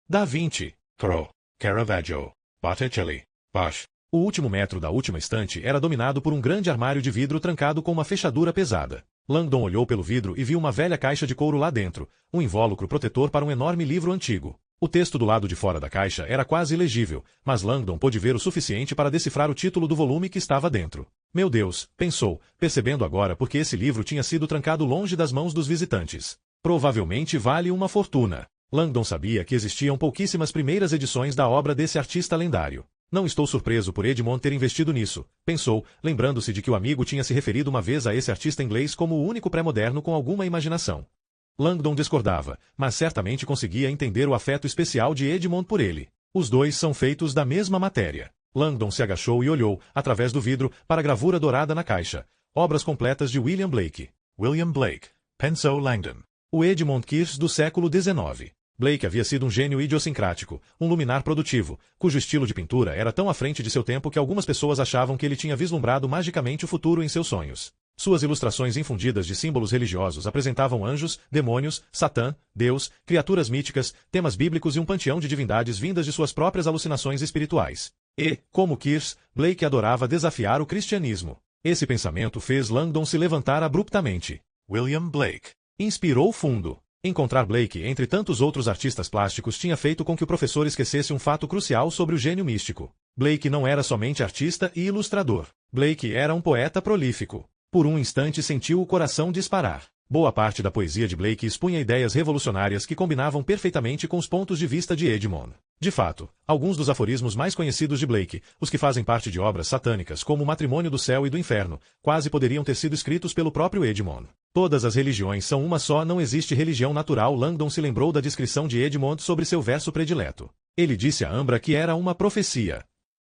Da Vinci, Corot, Caravaggio, Botticelli, Bosch. O último metro da última estante era dominado por um grande armário de vidro trancado com uma fechadura pesada. Langdon olhou pelo vidro e viu uma velha caixa de couro lá dentro, um invólucro protetor para um enorme livro antigo. O texto do lado de fora da caixa era quase ilegível, mas Langdon pôde ver o suficiente para decifrar o título do volume que estava dentro. Meu Deus, pensou, percebendo agora porque esse livro tinha sido trancado longe das mãos dos visitantes. Provavelmente vale uma fortuna. Langdon sabia que existiam pouquíssimas primeiras edições da obra desse artista lendário. Não estou surpreso por Edmond ter investido nisso, pensou, lembrando-se de que o amigo tinha se referido uma vez a esse artista inglês como o único pré-moderno com alguma imaginação. Langdon discordava, mas certamente conseguia entender o afeto especial de Edmond por ele. Os dois são feitos da mesma matéria. Langdon se agachou e olhou, através do vidro, para a gravura dourada na caixa. Obras completas de William Blake. William Blake, Pensou Langdon. O Edmond Kirsch do século XIX. Blake havia sido um gênio idiosincrático, um luminar produtivo, cujo estilo de pintura era tão à frente de seu tempo que algumas pessoas achavam que ele tinha vislumbrado magicamente o futuro em seus sonhos. Suas ilustrações infundidas de símbolos religiosos apresentavam anjos, demônios, Satã, Deus, criaturas míticas, temas bíblicos e um panteão de divindades vindas de suas próprias alucinações espirituais. E, como Kirsch, Blake adorava desafiar o cristianismo. Esse pensamento fez Langdon se levantar abruptamente. William Blake. Inspirou fundo. Encontrar Blake entre tantos outros artistas plásticos tinha feito com que o professor esquecesse um fato crucial sobre o gênio místico. Blake não era somente artista e ilustrador. Blake era um poeta prolífico. Por um instante sentiu o coração disparar. Boa parte da poesia de Blake expunha ideias revolucionárias que combinavam perfeitamente com os pontos de vista de Edmond. De fato, alguns dos aforismos mais conhecidos de Blake, os que fazem parte de obras satânicas como O Matrimônio do Céu e do Inferno, quase poderiam ter sido escritos pelo próprio Edmond. Todas as religiões são uma só, não existe religião natural. Langdon se lembrou da descrição de Edmond sobre seu verso predileto. Ele disse a Ambra que era uma profecia.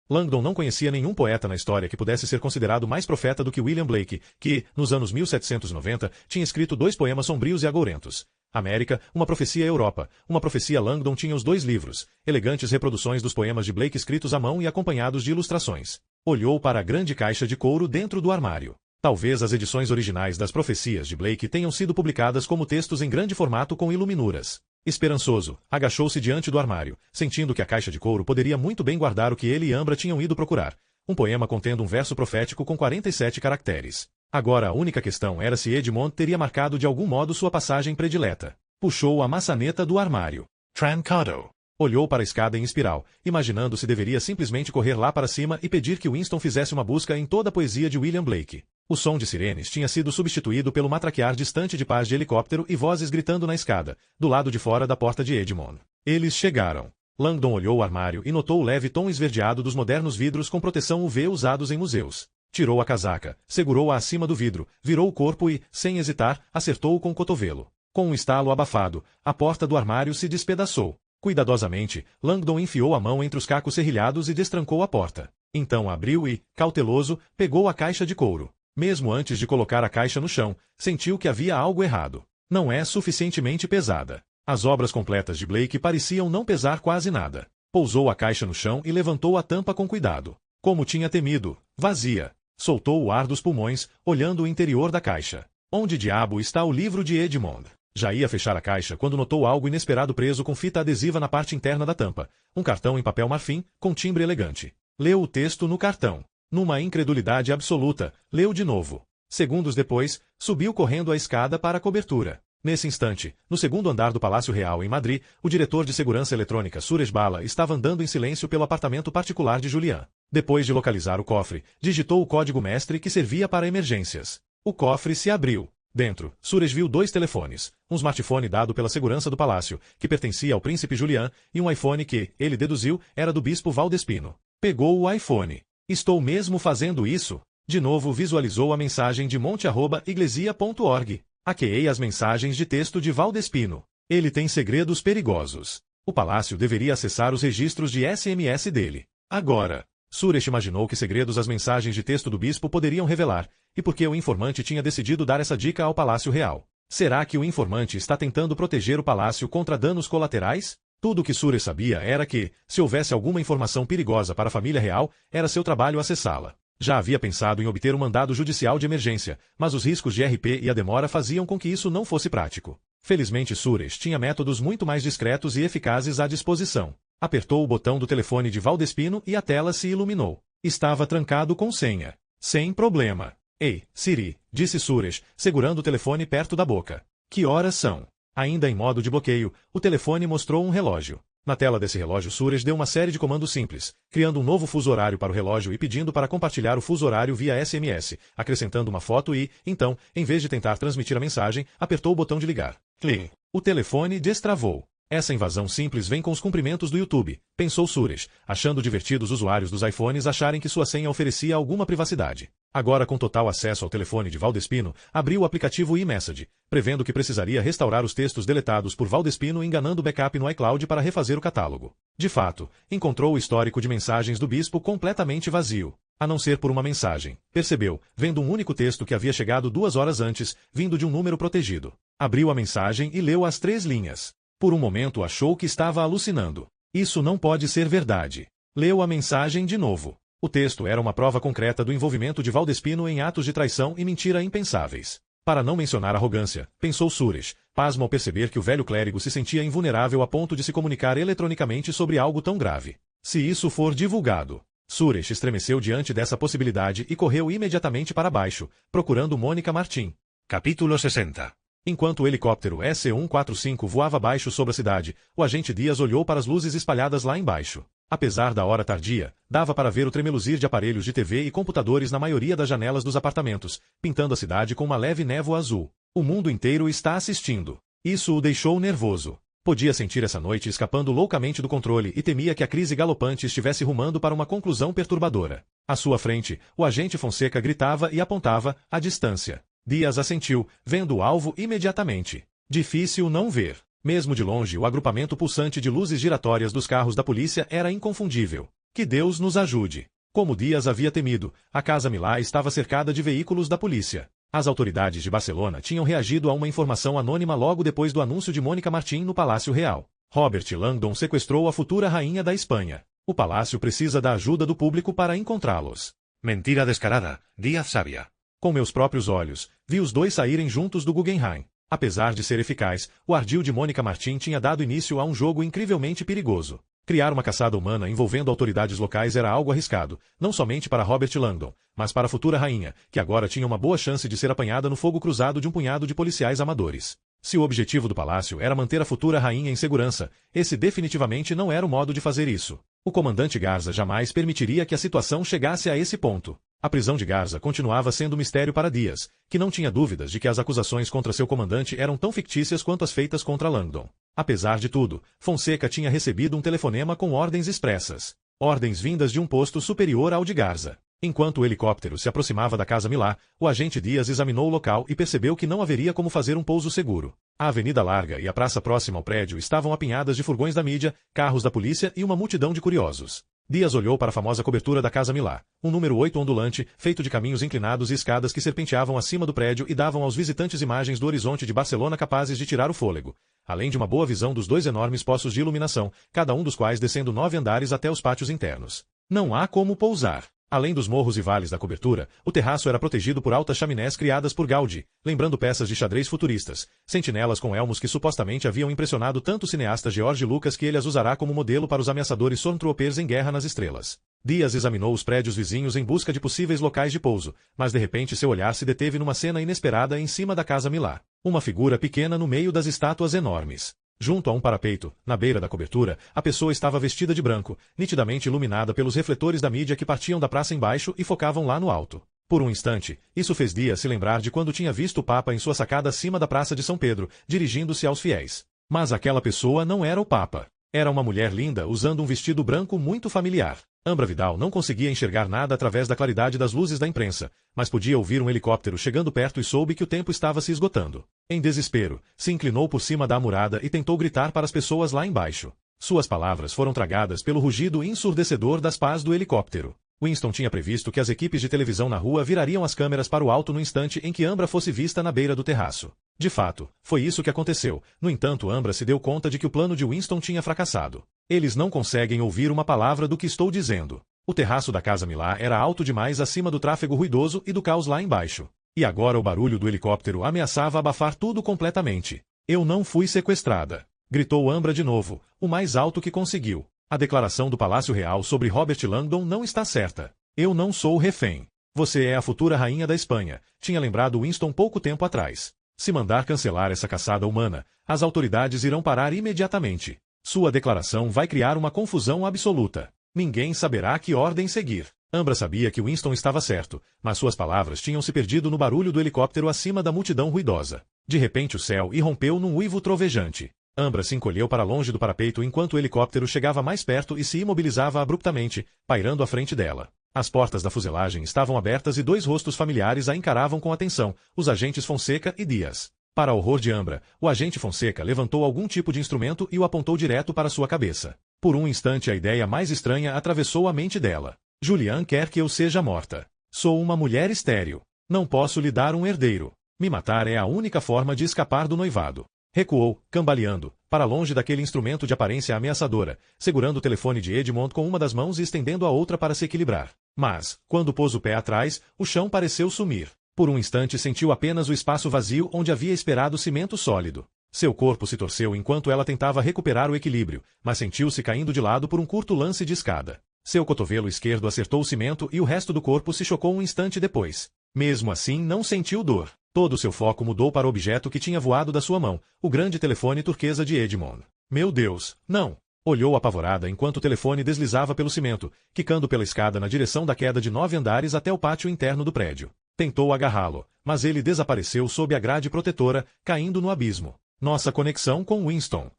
Langdon não conhecia nenhum poeta na história que pudesse ser considerado mais profeta do que William Blake, que, nos anos 1790, tinha escrito 2 poemas sombrios e agourentos. América, uma profecia Europa, uma profecia. Langdon tinha os 2 livros, elegantes reproduções dos poemas de Blake escritos à mão e acompanhados de ilustrações. Olhou para a grande caixa de couro dentro do armário. Talvez as edições originais das profecias de Blake tenham sido publicadas como textos em grande formato com iluminuras. Esperançoso, agachou-se diante do armário, sentindo que a caixa de couro poderia muito bem guardar o que ele e Ambra tinham ido procurar. Um poema contendo um verso profético com 47 caracteres. Agora a única questão era se Edmond teria marcado de algum modo sua passagem predileta. Puxou a maçaneta do armário. Trancado. Olhou para a escada em espiral, imaginando se deveria simplesmente correr lá para cima e pedir que Winston fizesse uma busca em toda a poesia de William Blake. O som de sirenes tinha sido substituído pelo matraquear distante de pás de helicóptero e vozes gritando na escada, do lado de fora da porta de Edmond. Eles chegaram. Langdon olhou o armário e notou o leve tom esverdeado dos modernos vidros com proteção UV usados em museus. Tirou a casaca, segurou-a acima do vidro, virou o corpo e, sem hesitar, acertou-o com o cotovelo. Com um estalo abafado, a porta do armário se despedaçou. Cuidadosamente, Langdon enfiou a mão entre os cacos serrilhados e destrancou a porta. Então abriu e, cauteloso, pegou a caixa de couro. Mesmo antes de colocar a caixa no chão, sentiu que havia algo errado. Não é suficientemente pesada. As obras completas de Blake pareciam não pesar quase nada. Pousou a caixa no chão e levantou a tampa com cuidado. Como tinha temido, vazia. Soltou o ar dos pulmões, olhando o interior da caixa. Onde diabo está o livro de Edmond? Já ia fechar a caixa quando notou algo inesperado preso com fita adesiva na parte interna da tampa. Um cartão em papel marfim, com timbre elegante. Leu o texto no cartão. Numa incredulidade absoluta, leu de novo. Segundos depois, subiu correndo a escada para a cobertura. Nesse instante, no segundo andar do Palácio Real em Madrid, o diretor de segurança eletrônica Suresh Bala estava andando em silêncio pelo apartamento particular de Julian. Depois de localizar o cofre, digitou o código mestre que servia para emergências. O cofre se abriu. Dentro, Suresh viu 2 telefones, um smartphone dado pela segurança do palácio, que pertencia ao príncipe Julian, e um iPhone que, ele deduziu, era do bispo Valdespino. Pegou o iPhone. Estou mesmo fazendo isso? De novo visualizou a mensagem de monte@iglesia.org. Hackeei as mensagens de texto de Valdespino. Ele tem segredos perigosos. O palácio deveria acessar os registros de SMS dele. Agora, Suresh imaginou que segredos as mensagens de texto do bispo poderiam revelar, e por que o informante tinha decidido dar essa dica ao Palácio Real. Será que o informante está tentando proteger o palácio contra danos colaterais? Tudo o que Suresh sabia era que, se houvesse alguma informação perigosa para a família real, era seu trabalho acessá-la. Já havia pensado em obter um mandado judicial de emergência, mas os riscos de RP e a demora faziam com que isso não fosse prático. Felizmente Suresh tinha métodos muito mais discretos e eficazes à disposição. Apertou o botão do telefone de Valdespino e a tela se iluminou. Estava trancado com senha. Sem problema. Ei, Siri, disse Suresh, segurando o telefone perto da boca. Que horas são? Ainda em modo de bloqueio, o telefone mostrou um relógio. Na tela desse relógio Suresh deu uma série de comandos simples, criando um novo fuso horário para o relógio e pedindo para compartilhar o fuso horário via SMS, acrescentando uma foto e, então, em vez de tentar transmitir a mensagem, apertou o botão de ligar. Clim. O telefone destravou. Essa invasão simples vem com os cumprimentos do YouTube, pensou Suresh, achando divertido os usuários dos iPhones acharem que sua senha oferecia alguma privacidade. Agora com total acesso ao telefone de Valdespino, abriu o aplicativo eMessage, prevendo que precisaria restaurar os textos deletados por Valdespino enganando o backup no iCloud para refazer o catálogo. De fato, encontrou o histórico de mensagens do bispo completamente vazio, a não ser por uma mensagem. Percebeu, vendo um único texto que havia chegado 2 horas antes, vindo de um número protegido. Abriu a mensagem e leu as 3 linhas. Por um momento achou que estava alucinando. Isso não pode ser verdade. Leu a mensagem de novo. O texto era uma prova concreta do envolvimento de Valdespino em atos de traição e mentira impensáveis. Para não mencionar arrogância, pensou Suresh, pasmo ao perceber que o velho clérigo se sentia invulnerável a ponto de se comunicar eletronicamente sobre algo tão grave. Se isso for divulgado. Suresh estremeceu diante dessa possibilidade e correu imediatamente para baixo, procurando Mônica Martim. Capítulo 60. Enquanto o helicóptero SC-145 voava baixo sobre a cidade, o agente Dias olhou para as luzes espalhadas lá embaixo. Apesar da hora tardia, dava para ver o tremeluzir de aparelhos de TV e computadores na maioria das janelas dos apartamentos, pintando a cidade com uma leve névoa azul. O mundo inteiro está assistindo. Isso o deixou nervoso. Podia sentir essa noite escapando loucamente do controle e temia que a crise galopante estivesse rumando para uma conclusão perturbadora. À sua frente, o agente Fonseca gritava e apontava, à distância. Dias assentiu, vendo o alvo imediatamente. Difícil não ver. Mesmo de longe, o agrupamento pulsante de luzes giratórias dos carros da polícia era inconfundível. Que Deus nos ajude. Como Dias havia temido, a Casa Milá estava cercada de veículos da polícia. As autoridades de Barcelona tinham reagido a uma informação anônima logo depois do anúncio de Mônica Martim no Palácio Real. Robert Langdon sequestrou a futura rainha da Espanha. O palácio precisa da ajuda do público para encontrá-los. Mentira descarada, Díaz sabia. Com meus próprios olhos, vi os 2 saírem juntos do Guggenheim. Apesar de ser eficaz, o ardil de Mônica Martim tinha dado início a um jogo incrivelmente perigoso. Criar uma caçada humana envolvendo autoridades locais era algo arriscado, não somente para Robert Langdon, mas para a futura rainha, que agora tinha uma boa chance de ser apanhada no fogo cruzado de um punhado de policiais amadores. Se o objetivo do palácio era manter a futura rainha em segurança, esse definitivamente não era o modo de fazer isso. O comandante Garza jamais permitiria que a situação chegasse a esse ponto. A prisão de Garza continuava sendo um mistério para Dias, que não tinha dúvidas de que as acusações contra seu comandante eram tão fictícias quanto as feitas contra Langdon. Apesar de tudo, Fonseca tinha recebido um telefonema com ordens expressas. Ordens vindas de um posto superior ao de Garza. Enquanto o helicóptero se aproximava da Casa Milá, o agente Dias examinou o local e percebeu que não haveria como fazer um pouso seguro. A avenida larga e a praça próxima ao prédio estavam apinhadas de furgões da mídia, carros da polícia e uma multidão de curiosos. Dias olhou para a famosa cobertura da Casa Milá, um número 8 ondulante, feito de caminhos inclinados e escadas que serpenteavam acima do prédio e davam aos visitantes imagens do horizonte de Barcelona capazes de tirar o fôlego, além de uma boa visão dos 2 enormes poços de iluminação, cada um dos quais descendo 9 andares até os pátios internos. Não há como pousar. Além dos morros e vales da cobertura, o terraço era protegido por altas chaminés criadas por Gaudí, lembrando peças de xadrez futuristas, sentinelas com elmos que supostamente haviam impressionado tanto o cineasta George Lucas que ele as usará como modelo para os ameaçadores Stormtroopers em Guerra nas Estrelas. Dias examinou os prédios vizinhos em busca de possíveis locais de pouso, mas de repente seu olhar se deteve numa cena inesperada em cima da Casa Milá. Uma figura pequena no meio das estátuas enormes. Junto a um parapeito, na beira da cobertura, a pessoa estava vestida de branco, nitidamente iluminada pelos refletores da mídia que partiam da praça embaixo e focavam lá no alto. Por um instante, isso fez Dias se lembrar de quando tinha visto o Papa em sua sacada acima da Praça de São Pedro, dirigindo-se aos fiéis. Mas aquela pessoa não era o Papa. Era uma mulher linda usando um vestido branco muito familiar. Ambra Vidal não conseguia enxergar nada através da claridade das luzes da imprensa, mas podia ouvir um helicóptero chegando perto e soube que o tempo estava se esgotando. Em desespero, se inclinou por cima da amurada e tentou gritar para as pessoas lá embaixo. Suas palavras foram tragadas pelo rugido ensurdecedor das pás do helicóptero. Winston tinha previsto que as equipes de televisão na rua virariam as câmeras para o alto no instante em que Ambra fosse vista na beira do terraço. De fato, foi isso que aconteceu. No entanto, Ambra se deu conta de que o plano de Winston tinha fracassado. Eles não conseguem ouvir uma palavra do que estou dizendo. O terraço da Casa Milá era alto demais acima do tráfego ruidoso e do caos lá embaixo. E agora o barulho do helicóptero ameaçava abafar tudo completamente. Eu não fui sequestrada, gritou Ambra de novo, o mais alto que conseguiu. A declaração do Palácio Real sobre Robert Langdon não está certa. Eu não sou refém. Você é a futura rainha da Espanha, tinha lembrado Winston pouco tempo atrás. Se mandar cancelar essa caçada humana, as autoridades irão parar imediatamente. Sua declaração vai criar uma confusão absoluta. Ninguém saberá que ordem seguir. Ambra sabia que Winston estava certo, mas suas palavras tinham se perdido no barulho do helicóptero acima da multidão ruidosa. De repente o céu irrompeu num uivo trovejante. Ambra se encolheu para longe do parapeito enquanto o helicóptero chegava mais perto e se imobilizava abruptamente, pairando à frente dela. As portas da fuselagem estavam abertas e dois rostos familiares a encaravam com atenção, os agentes Fonseca e Dias. Para horror de Ambra, o agente Fonseca levantou algum tipo de instrumento e o apontou direto para sua cabeça. Por um instante a ideia mais estranha atravessou a mente dela. Julian quer que eu seja morta. Sou uma mulher estéril. Não posso lhe dar um herdeiro. Me matar é a única forma de escapar do noivado. Recuou, cambaleando, para longe daquele instrumento de aparência ameaçadora, segurando o telefone de Edmond com uma das mãos e estendendo a outra para se equilibrar. Mas, quando pôs o pé atrás, o chão pareceu sumir. Por um instante sentiu apenas o espaço vazio onde havia esperado cimento sólido. Seu corpo se torceu enquanto ela tentava recuperar o equilíbrio, mas sentiu-se caindo de lado por um curto lance de escada. Seu cotovelo esquerdo acertou o cimento e o resto do corpo se chocou um instante depois. Mesmo assim, não sentiu dor. Todo seu foco mudou para o objeto que tinha voado da sua mão, o grande telefone turquesa de Edmond. Meu Deus, não! Olhou apavorada enquanto o telefone deslizava pelo cimento, quicando pela escada na direção da queda de 9 andares até o pátio interno do prédio. Tentou agarrá-lo, mas ele desapareceu sob a grade protetora, caindo no abismo. Nossa conexão com Winston.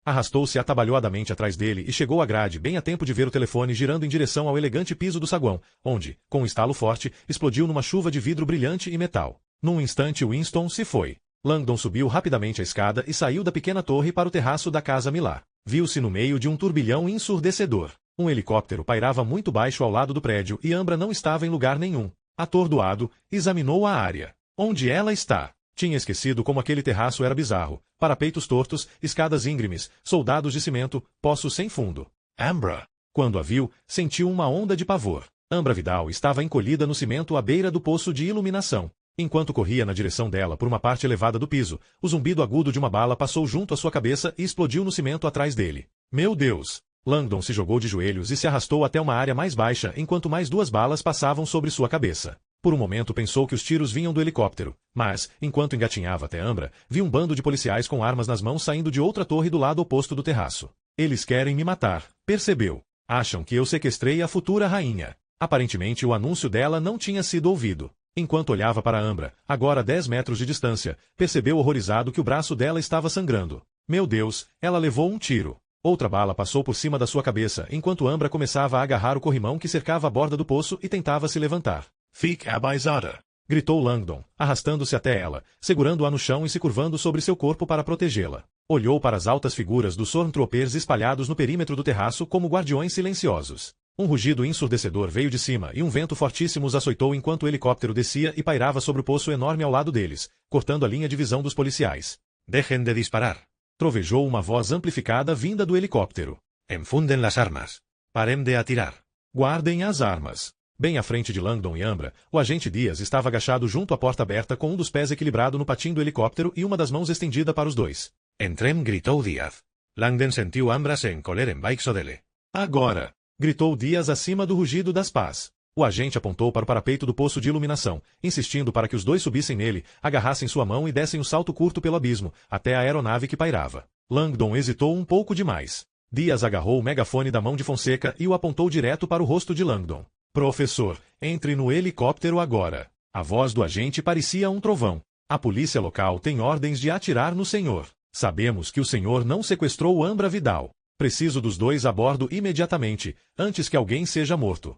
Arrastou-se atabalhoadamente atrás dele e chegou à grade bem a tempo de ver o telefone girando em direção ao elegante piso do saguão, onde, com um estalo forte, explodiu numa chuva de vidro brilhante e metal. Num instante Winston se foi. Langdon subiu rapidamente a escada e saiu da pequena torre para o terraço da Casa Milá. Viu-se no meio de um turbilhão ensurdecedor. Um helicóptero pairava muito baixo ao lado do prédio e Ambra não estava em lugar nenhum. Atordoado, examinou a área. Onde ela está? Tinha esquecido como aquele terraço era bizarro. Parapeitos tortos, escadas íngremes, soldados de cimento, poços sem fundo. Ambra! Quando a viu, sentiu uma onda de pavor. Ambra Vidal estava encolhida no cimento à beira do poço de iluminação. Enquanto corria na direção dela por uma parte elevada do piso, o zumbido agudo de uma bala passou junto à sua cabeça e explodiu no cimento atrás dele. Meu Deus! Langdon se jogou de joelhos e se arrastou até uma área mais baixa enquanto mais 2 balas passavam sobre sua cabeça. Por um momento pensou que os tiros vinham do helicóptero, mas, enquanto engatinhava até Ambra, viu um bando de policiais com armas nas mãos saindo de outra torre do lado oposto do terraço. Eles querem me matar, percebeu. Acham que eu sequestrei a futura rainha. Aparentemente o anúncio dela não tinha sido ouvido. Enquanto olhava para Ambra, agora a 10 metros de distância, percebeu horrorizado que o braço dela estava sangrando. Meu Deus, ela levou um tiro. Outra bala passou por cima da sua cabeça enquanto Ambra começava a agarrar o corrimão que cercava a borda do poço e tentava se levantar. Fique abaixada! Gritou Langdon, arrastando-se até ela, segurando-a no chão e se curvando sobre seu corpo para protegê-la. Olhou para as altas figuras dos Stormtroopers espalhados no perímetro do terraço como guardiões silenciosos. Um rugido ensurdecedor veio de cima e um vento fortíssimo os açoitou enquanto o helicóptero descia e pairava sobre o poço enorme ao lado deles, cortando a linha de visão dos policiais. Dejen de disparar! Trovejou uma voz amplificada vinda do helicóptero. Enfunden las armas. Parem de atirar. Guardem as armas. Bem à frente de Langdon e Ambra, o agente Dias estava agachado junto à porta aberta com um dos pés equilibrado no patim do helicóptero e uma das mãos estendida para os dois. Entrem, gritou Diaz. Langdon sentiu Ambra se encolher embaixo dele. Agora! Gritou Dias acima do rugido das pás. O agente apontou para o parapeito do poço de iluminação, insistindo para que os dois subissem nele, agarrassem sua mão e dessem um salto curto pelo abismo, até a aeronave que pairava. Langdon hesitou um pouco demais. Dias agarrou o megafone da mão de Fonseca e o apontou direto para o rosto de Langdon. Professor, entre no helicóptero agora. A voz do agente parecia um trovão. A polícia local tem ordens de atirar no senhor. Sabemos que o senhor não sequestrou Ambra Vidal. Preciso dos dois a bordo imediatamente, antes que alguém seja morto.